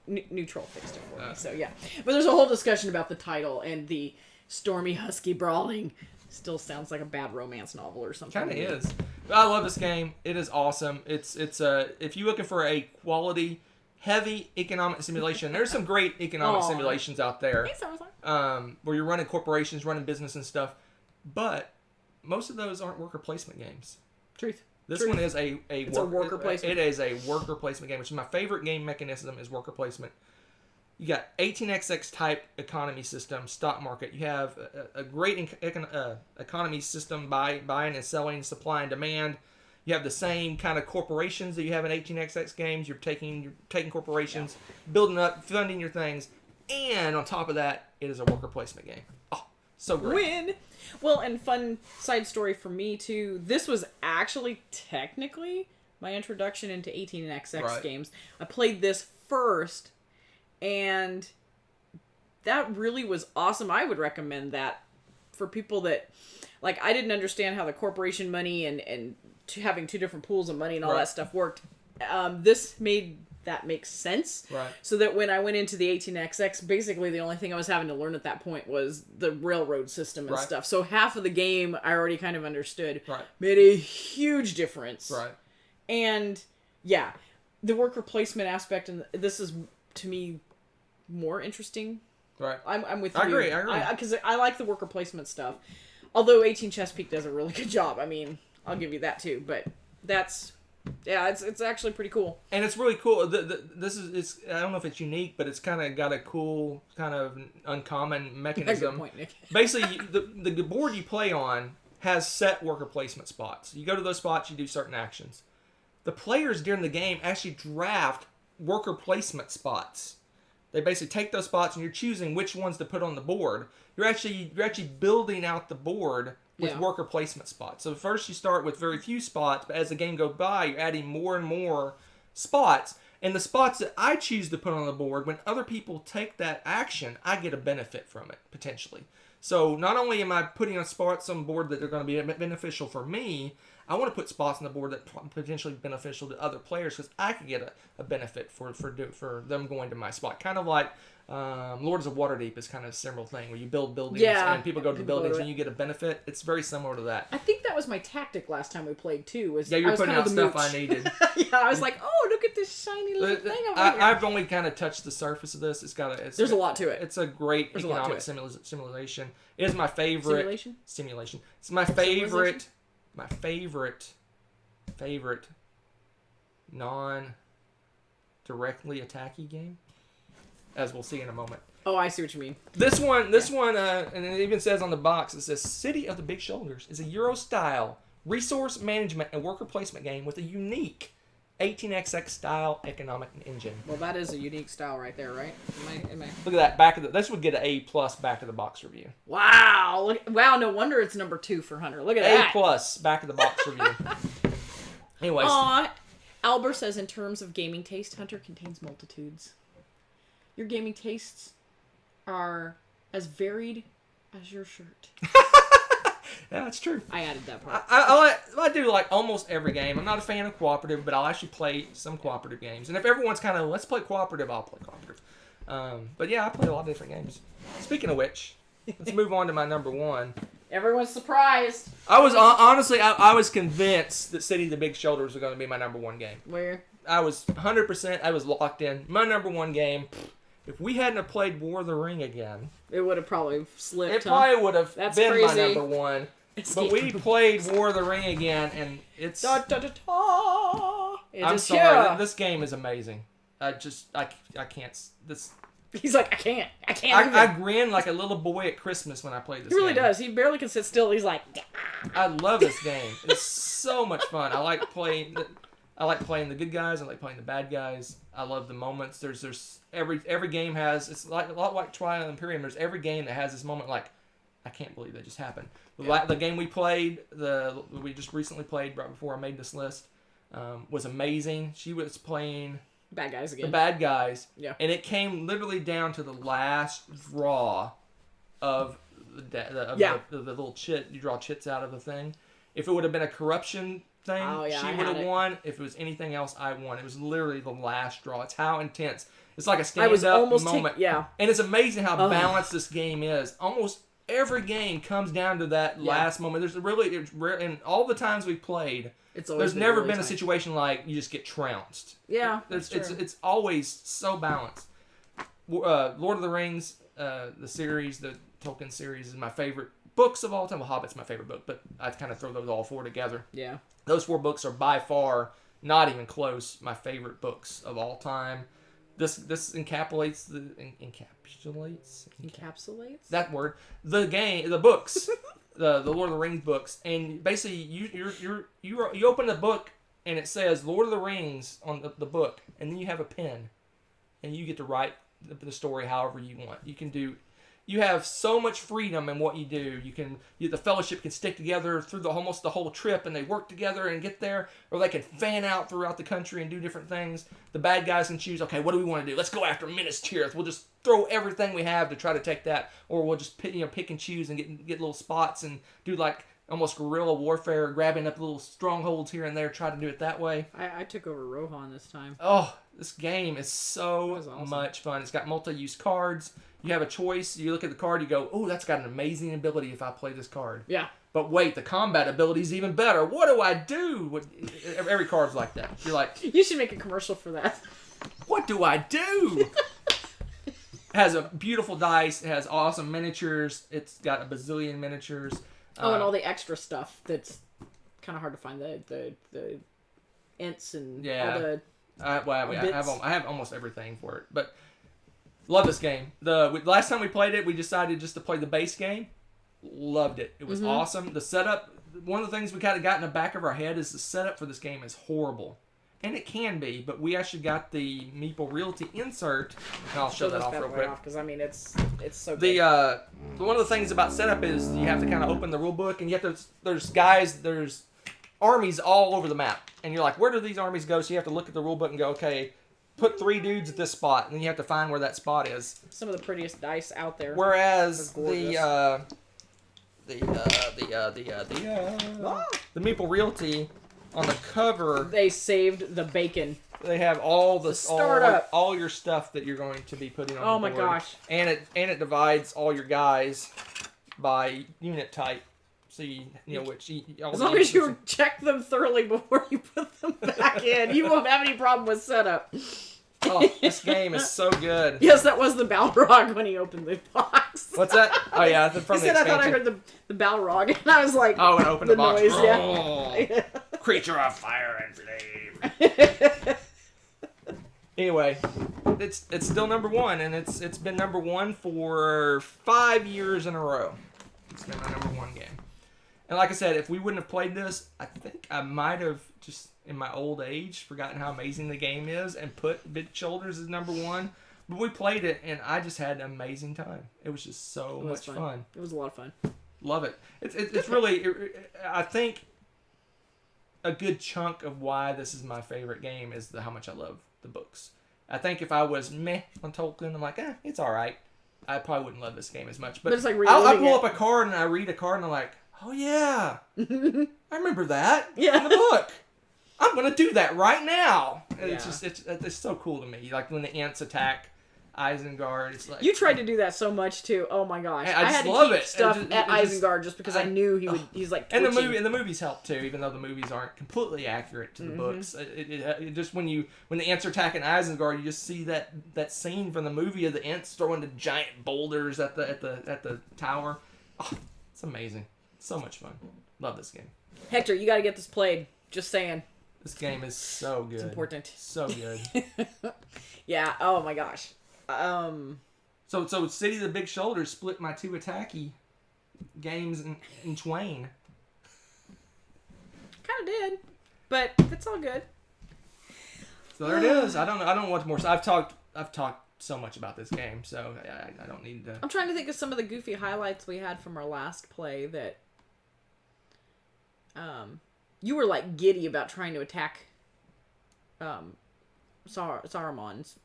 Neutral fixed it for me. So yeah, but there's a whole discussion about the title and the Stormy Husky Brawling. Still sounds like a bad romance novel or something. Kind of is. But I love this game. It is awesome. It's if you're looking for a quality, heavy economic simulation, there's some great economic simulations out there. Where you're running corporations, running business and stuff. But most of those aren't worker placement games. Truth. This one is a worker placement. It is a worker placement game, which is my favorite game mechanism is worker placement. You got 18XX type economy system, stock market. You have a great economy system, buying and selling, supply and demand. You have the same kind of corporations that you have in 18XX games. You're taking corporations, building up, funding your things, and on top of that, it is a worker placement game. Oh, so great. Win! Well, and fun side story for me, too. This was actually technically my introduction into 18XX games. I played this first, and that really was awesome. I would recommend that for people that, like, I didn't understand how the corporation money and having two different pools of money and all that stuff worked. This made that make sense. Right. So that when I went into the 18XX, basically the only thing I was having to learn at that point was the railroad system and stuff. So half of the game I already kind of understood. Right. Made a huge difference. Right. And yeah, the worker placement aspect, and this is to me more interesting. Right. I'm with you. I agree. Because I like the worker placement stuff. Although 18 Chesapeake does a really good job. I mean, I'll give you that too. But that's... Yeah, it's actually pretty cool. And it's really cool. It's I don't know if it's unique, but it's kind of got a cool, kind of uncommon mechanism. Good point, Nick. Basically, the board you play on has set worker placement spots. You go to those spots, you do certain actions. The players during the game actually draft worker placement spots. They basically take those spots, and you're choosing which ones to put on the board. You're actually building out the board with worker placement spots. So first you start with very few spots, but as the game goes by, you're adding more and more spots. And the spots that I choose to put on the board, when other people take that action, I get a benefit from it, potentially. So not only am I putting on spots on board that are going to be beneficial for me, I want to put spots on the board that potentially beneficial to other players because I could get a benefit for them going to my spot. Kind of like Lords of Waterdeep is kind of a similar thing where you build buildings and people go to the buildings and you get a benefit. It's very similar to that. I think that was my tactic last time we played too. Was you're putting out stuff I needed. Yeah, I was like, oh, look at this shiny little thing over here. I've only kind of touched the surface of this. There's a lot to it. It's a great economic simulation. It is my favorite simulation. It's my favorite. My favorite non-directly attacky game, as we'll see in a moment. Oh, I see what you mean. This one, and it even says on the box, it says City of the Big Shoulders is a Euro-style resource management and worker placement game with a unique 18xx style economic engine. Well, that is a unique style right there, right? Look at that this would get an A+ back of the box review. Wow! Wow! No wonder it's number 2 for Hunter. Look at that. A+ back of the box review. Anyways. Aw, Albert says in terms of gaming taste, Hunter contains multitudes. Your gaming tastes are as varied as your shirt. Yeah, that's true. I added that part. I do like almost every game. I'm not a fan of cooperative, but I'll actually play some cooperative games. And if everyone's kind of, let's play cooperative, I'll play cooperative. But yeah, I play a lot of different games. Speaking of which, let's move on to my number 1. Everyone's surprised. I was honestly, I was convinced that City of the Big Shoulders was going to be my number 1 game. Where? I was 100%, I was locked in. My number 1 game. If we hadn't have played War of the Ring again, it would have probably slipped. It probably would have been crazy. My number 1. But we played War of the Ring again, and it's... I'm sorry, this game is amazing. I can't... This. He's like, I can't. I grin like a little boy at Christmas when I play this game. He really does. He barely can sit still. He's like... I love this game. It's so much fun. I like playing the good guys. I like playing the bad guys. I love the moments. There's every game has... It's like a lot like Twilight Imperium. There's every game that has this moment like, I can't believe that just happened. The game we played, we just recently played right before I made this list, was amazing. She was playing bad guys again. The bad guys. Yeah. And it came literally down to the last draw of the little chit. You draw chits out of the thing. If it would have been a corruption thing, she would have won. If it was anything else, I won. It was literally the last draw. It's how intense. It's like a stand-up moment. And it's amazing how balanced this game is. Almost every game comes down to that last moment. There's really, and all the times we've played, there's never been a situation like you just get trounced. Yeah, it's always so balanced. Lord of the Rings, the series, the Tolkien series, is my favorite books of all time. Well, Hobbit's my favorite book, but I kind of throw those all 4 together. Yeah, those 4 books are by far, not even close, my favorite books of all time. This encapsulates that word, the books, the Lord of the Rings books, and basically you open the book and it says Lord of the Rings on the book, and then you have a pen, and you get to write the story however you want. You have so much freedom in what you do. The Fellowship can stick together through almost the whole trip, and they work together and get there, or they can fan out throughout the country and do different things. The bad guys can choose, okay, what do we want to do? Let's go after Minas Tirith. We'll just throw everything we have to try to take that, or we'll just pick and choose and get little spots and do like almost guerrilla warfare, grabbing up little strongholds here and there, try to do it that way. I took over Rohan this time. Oh, this game is so much fun. It's got multi-use cards. You have a choice. You look at the card, you go, oh, that's got an amazing ability if I play this card. Yeah. But wait, the combat ability is even better. What do I do? Every card's like that. You're like... You should make a commercial for that. What do I do? It has a beautiful dice. It has awesome miniatures. It's got a bazillion miniatures. And all the extra stuff that's kind of hard to find. The ints and all the I have almost everything for it. But... Love this game. Last time we played it, we decided just to play the base game. Loved it. It was awesome. The setup, one of the things we kind of got in the back of our head is the setup for this game is horrible. and it can be, but we actually got the Meeple Realty insert, and I'll show that off real quick. Because I mean, it's so good. The one of the things about setup is you have to kind of open the rule book, and you have to. There's armies all over the map, and you're like, where do these armies go? So you have to look at the rule book and go, okay, put 3 dudes at this spot, and then you have to find where that spot is. Some of the prettiest dice out there. Whereas the Meeple Realty on the cover, they saved the bacon. they have all the startup. all your stuff that you're going to be putting on Oh the my board. gosh. And it divides all your guys by unit type. So you know which As long as you check them thoroughly before you put them back in, you won't have any problem with setup. Oh, this game is so good. Yes, that was the Balrog when he opened the box. What's that? Oh yeah, from he the said, expansion. I thought I heard the Balrog, and I was like, Oh, and open the box. noise, Oh, yeah. creature of fire and flame. Anyway, it's still number 1, and it's been number 1 for 5 years in a row. It's been my number 1 game. And like I said, if we wouldn't have played this, I think I might have just in my old age forgotten how amazing the game is and put Big Shoulders as number 1. But we played it, and I just had an amazing time. It was just so much fun. It was a lot of fun. Love it. It's really, I think a good chunk of why this is my favorite game is how much I love the books. I think if I was meh on Tolkien, I'm like, it's all right. I probably wouldn't love this game as much. But it's like I pull up a card and I read a card and I'm like, oh yeah, I remember that in the book. I'm gonna do that right now. And it's so cool to me. Like when the Ents attack Isengard, it's like you tried to do that so much too. Oh my gosh, I had just to love keep it. stuff It at just- Isengard just because I knew he would. He's like and twitching. the movies help too, even though the movies aren't completely accurate to the books. It just when the Ents are attacking Isengard, you just see that scene from the movie of the Ents throwing the giant boulders at the tower. Oh, it's amazing. So much fun. Love this game. Hector, you got to get this played. Just saying. This game is so good. It's important. So good. Yeah. Oh my gosh. So City of the Big Shoulders split my 2 attacky games in twain. Kind of did, but it's all good. So there it is. I don't know what more. I've talked so much about this game, so I don't need to. I'm trying to think of some of the goofy highlights we had from our last play that you were like giddy about trying to attack Saruman's.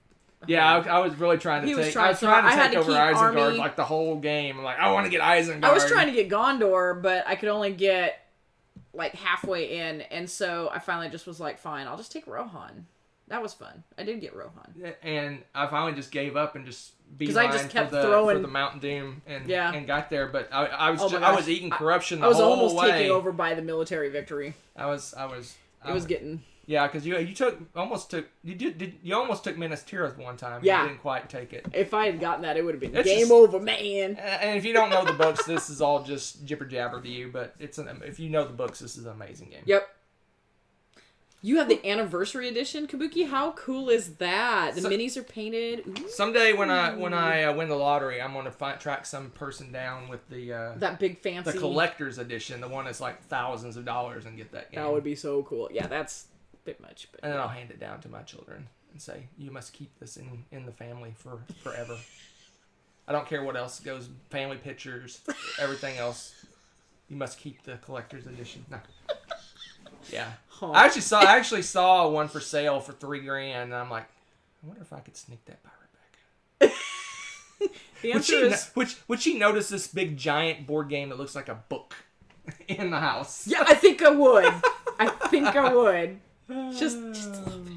Yeah, I was really trying to take over Isengard army. like the whole game. I'm like, I want to get Isengard. I was trying to get Gondor, but I could only get like halfway in, and so I finally just was like, fine, I'll just take Rohan. That was fun. I did get Rohan. And I finally just gave up and just beeline I just kept for throwing the Mountain Doom and got there. But I was eating corruption the whole way. I was whole almost way. taking over by the military victory. It was getting. Yeah, because you almost took Minas Tirith one time. Yeah. You didn't quite take it. If I had gotten that, it would have been It's game just- over, man. And if you don't know the books, this is all just jibber jabber to you. But if you know the books, this is an amazing game. Yep. You have the anniversary edition, Kabuki. How cool is that? The minis are painted. Ooh. Someday when I win the lottery, I'm going to track some person down with the that big fancy the collector's edition, the one that's like thousands of dollars, and get that game. That would be so cool. Yeah, that's a bit much. But and then I'll hand it down to my children and say, you must keep this in the family for forever. I don't care what else goes, family pictures, everything else. You must keep the collector's edition. No. Yeah. Huh. I actually saw one for sale for $3,000, and I'm like, I wonder if I could sneak that by Rebecca. The answer is would she notice this big giant board game that looks like a book in the house? yeah, I think I would. I would. Just a little bit.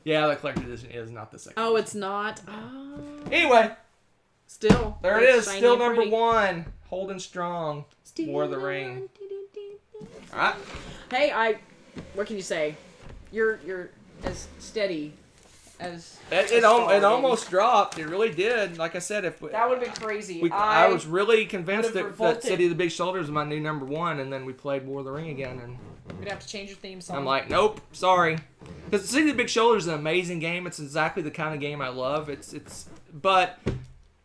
Yeah, the collector's edition is not the second. Oh, it's not. Oh. Anyway, Still. there it is. Still number 1, holding strong. Still War of the Ring. All right. Hey, what can you say? You're as steady as It almost dropped. It really did. Like I said, if that would have been crazy. I was really convinced that revolted. City of the Big Shoulders was my new number 1, and then we played War of the Ring again, and We'd have to change your theme song. I'm like, nope, sorry. Because City of the Big Shoulders is an amazing game. It's exactly the kind of game I love. But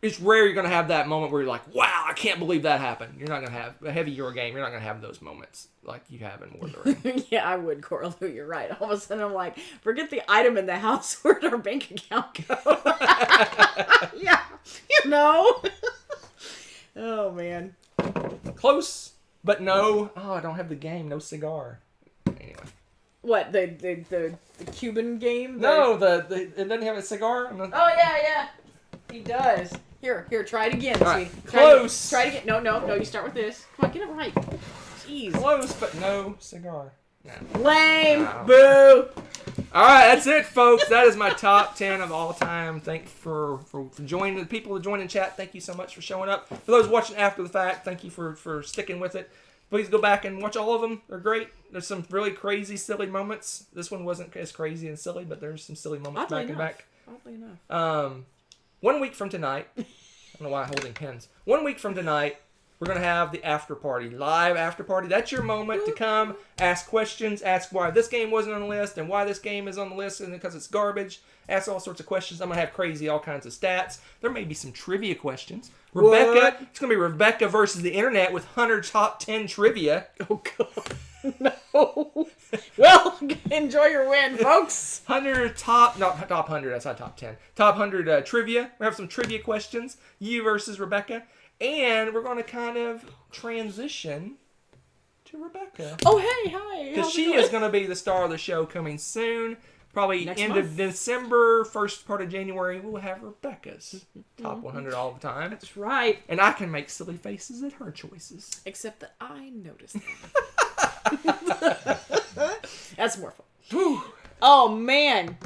it's rare you're going to have that moment where you're like, wow, I can't believe that happened. You're not going to have a heavy Euro game. You're not going to have those moments like you have in War of the Ring. Yeah, I would, Coraloo. You're right. All of a sudden, I'm like, forget the item in the house. Where'd our bank account go? Yeah, you know. Oh, man. Close, but no. Oh, I don't have the game. No cigar. Anyway. What, the Cuban game? No, it doesn't have a cigar. Oh, yeah. He does. Here, try it again. All right. See. Close. Try it again. No, you start with this. Come on, get it right. Jeez. Close, but no cigar. No. Lame. Wow. Boo. All right, that's it, folks. That is my top 10 of all time. Thank you for joining. The people that joined in chat, thank you so much for showing up. For those watching after the fact, thank you for sticking with it. Please go back and watch all of them. They're great. There's some really crazy, silly moments. This one wasn't as crazy and silly, but there's some silly moments Oddly back. enough. 1 week from tonight, I don't know why I'm holding pens. 1 week from tonight, we're going to have the after party, live after party. That's your moment to come, ask questions, ask why this game wasn't on the list and why this game is on the list and because it's garbage. Ask all sorts of questions. I'm going to have crazy all kinds of stats. There may be some trivia questions. Rebecca, it's going to be Rebecca versus the internet with Hunter top 10 trivia. Oh, God. No. Well, enjoy your win, folks. 100 top 100, that's not top 10. Top 100 trivia. We have some trivia questions. You versus Rebecca. And we're going to kind of transition to Rebecca. Oh, hey, hi. Because she is going to be the star of the show coming soon. Probably Next end month. of December, first part of January, we'll have Rebecca's top 100 all the time. That's right. And I can make silly faces at her choices. Except that I noticed that. That's more fun. Whew. Oh, man.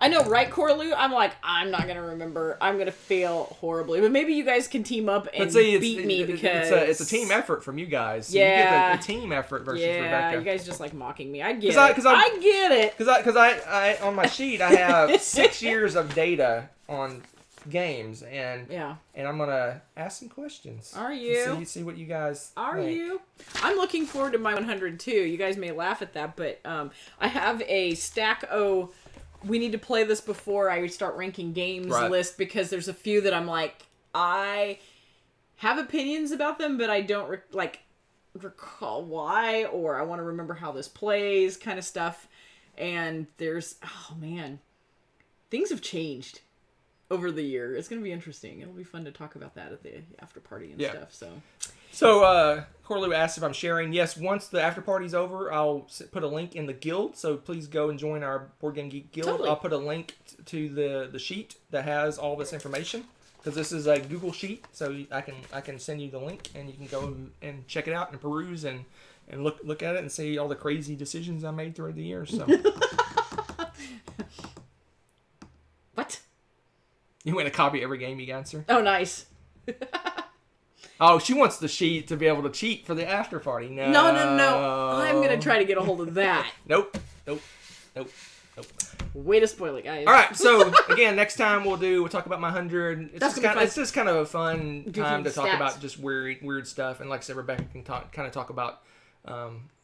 I know, right, Coraloo? I'm like, I'm not going to remember. I'm going to fail horribly. But maybe you guys can team up and beat me because... It's a team effort from you guys. So Yeah. you get a team effort versus Yeah, Rebecca. you guys just like mocking me. I get it. I get it. Because I on my sheet, I have 6 years of data on games. And I'm going to ask some questions. Are you? See what you guys Are think. you? I'm looking forward to my 100 too. You guys may laugh at that, but I have a stack of... We need to play this before I start ranking games list because there's a few that I'm like, I have opinions about them, but I don't recall why, or I want to remember how this plays kind of stuff. And there's, oh man, things have changed over the year. It's going to be interesting. It'll be fun to talk about that at the after party and stuff. So, Coraloo asked if I'm sharing. Yes, once the after party's over, I'll put a link in the guild. So please go and join our Board Game Geek Guild. Totally. I'll put a link to the sheet that has all this information because this is a Google sheet. So I can send you the link and you can go and check it out and peruse and look at it and see all the crazy decisions I made throughout the years. So. What? You want to copy every game you answer? Oh, nice. Oh, she wants the sheet to be able to cheat for the after party. No. I'm going to try to get a hold of that. Nope. Way to spoil it, guys. All right, so again, next time we'll talk about my 100. It's just kind of a fun Goofy time to talk stats. about just weird stuff. And like I said, Rebecca can talk about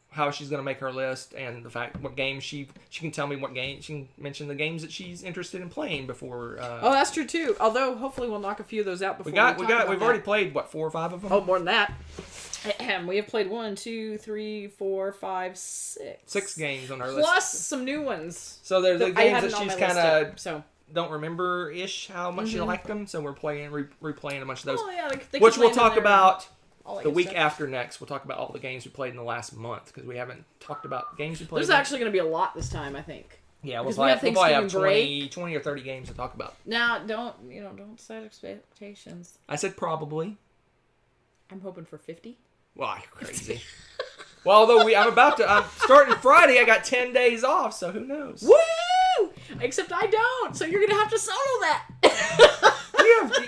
how she's going to make her list and the fact what games she can tell me what game she can mention the games that she's interested in playing before. Oh, that's true too. Although hopefully we'll knock a few of those out before we've already played 4 or 5 of them. Oh, more than that. We have played 1, 2, 3, 4, 5, 6. 6 games on her list. Plus some new ones. So there's the games that she's kind of so don't remember-ish how much she liked them. So we're replaying a bunch of those. Oh, yeah, they which keep we'll landing talk there. about All that the good week stuff. after next. We'll talk about all the games we played in the last month because we haven't talked about games we played. There's actually going to be a lot this time, I think. Yeah, we'll 'Cause we have probably have Thanksgiving 20 or 30 games to talk about. Now, don't set expectations. I said probably. I'm hoping for 50. Well, you're crazy. Well, although I'm starting Friday. I got 10 days off, so who knows? Woo! Except I don't, so you're going to have to solo that.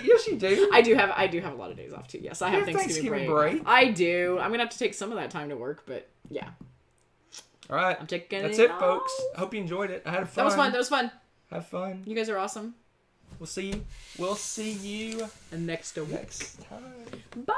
Yes, you do. I do have a lot of days off too. Yes, I have You have Thanksgiving break. I do. I'm gonna have to take some of that time to work, but yeah. All right. I'm taking That's it it, folks. off. I hope you enjoyed it. I had fun. That was fun. Have fun. You guys are awesome. We'll see you And next week. next time. Bye.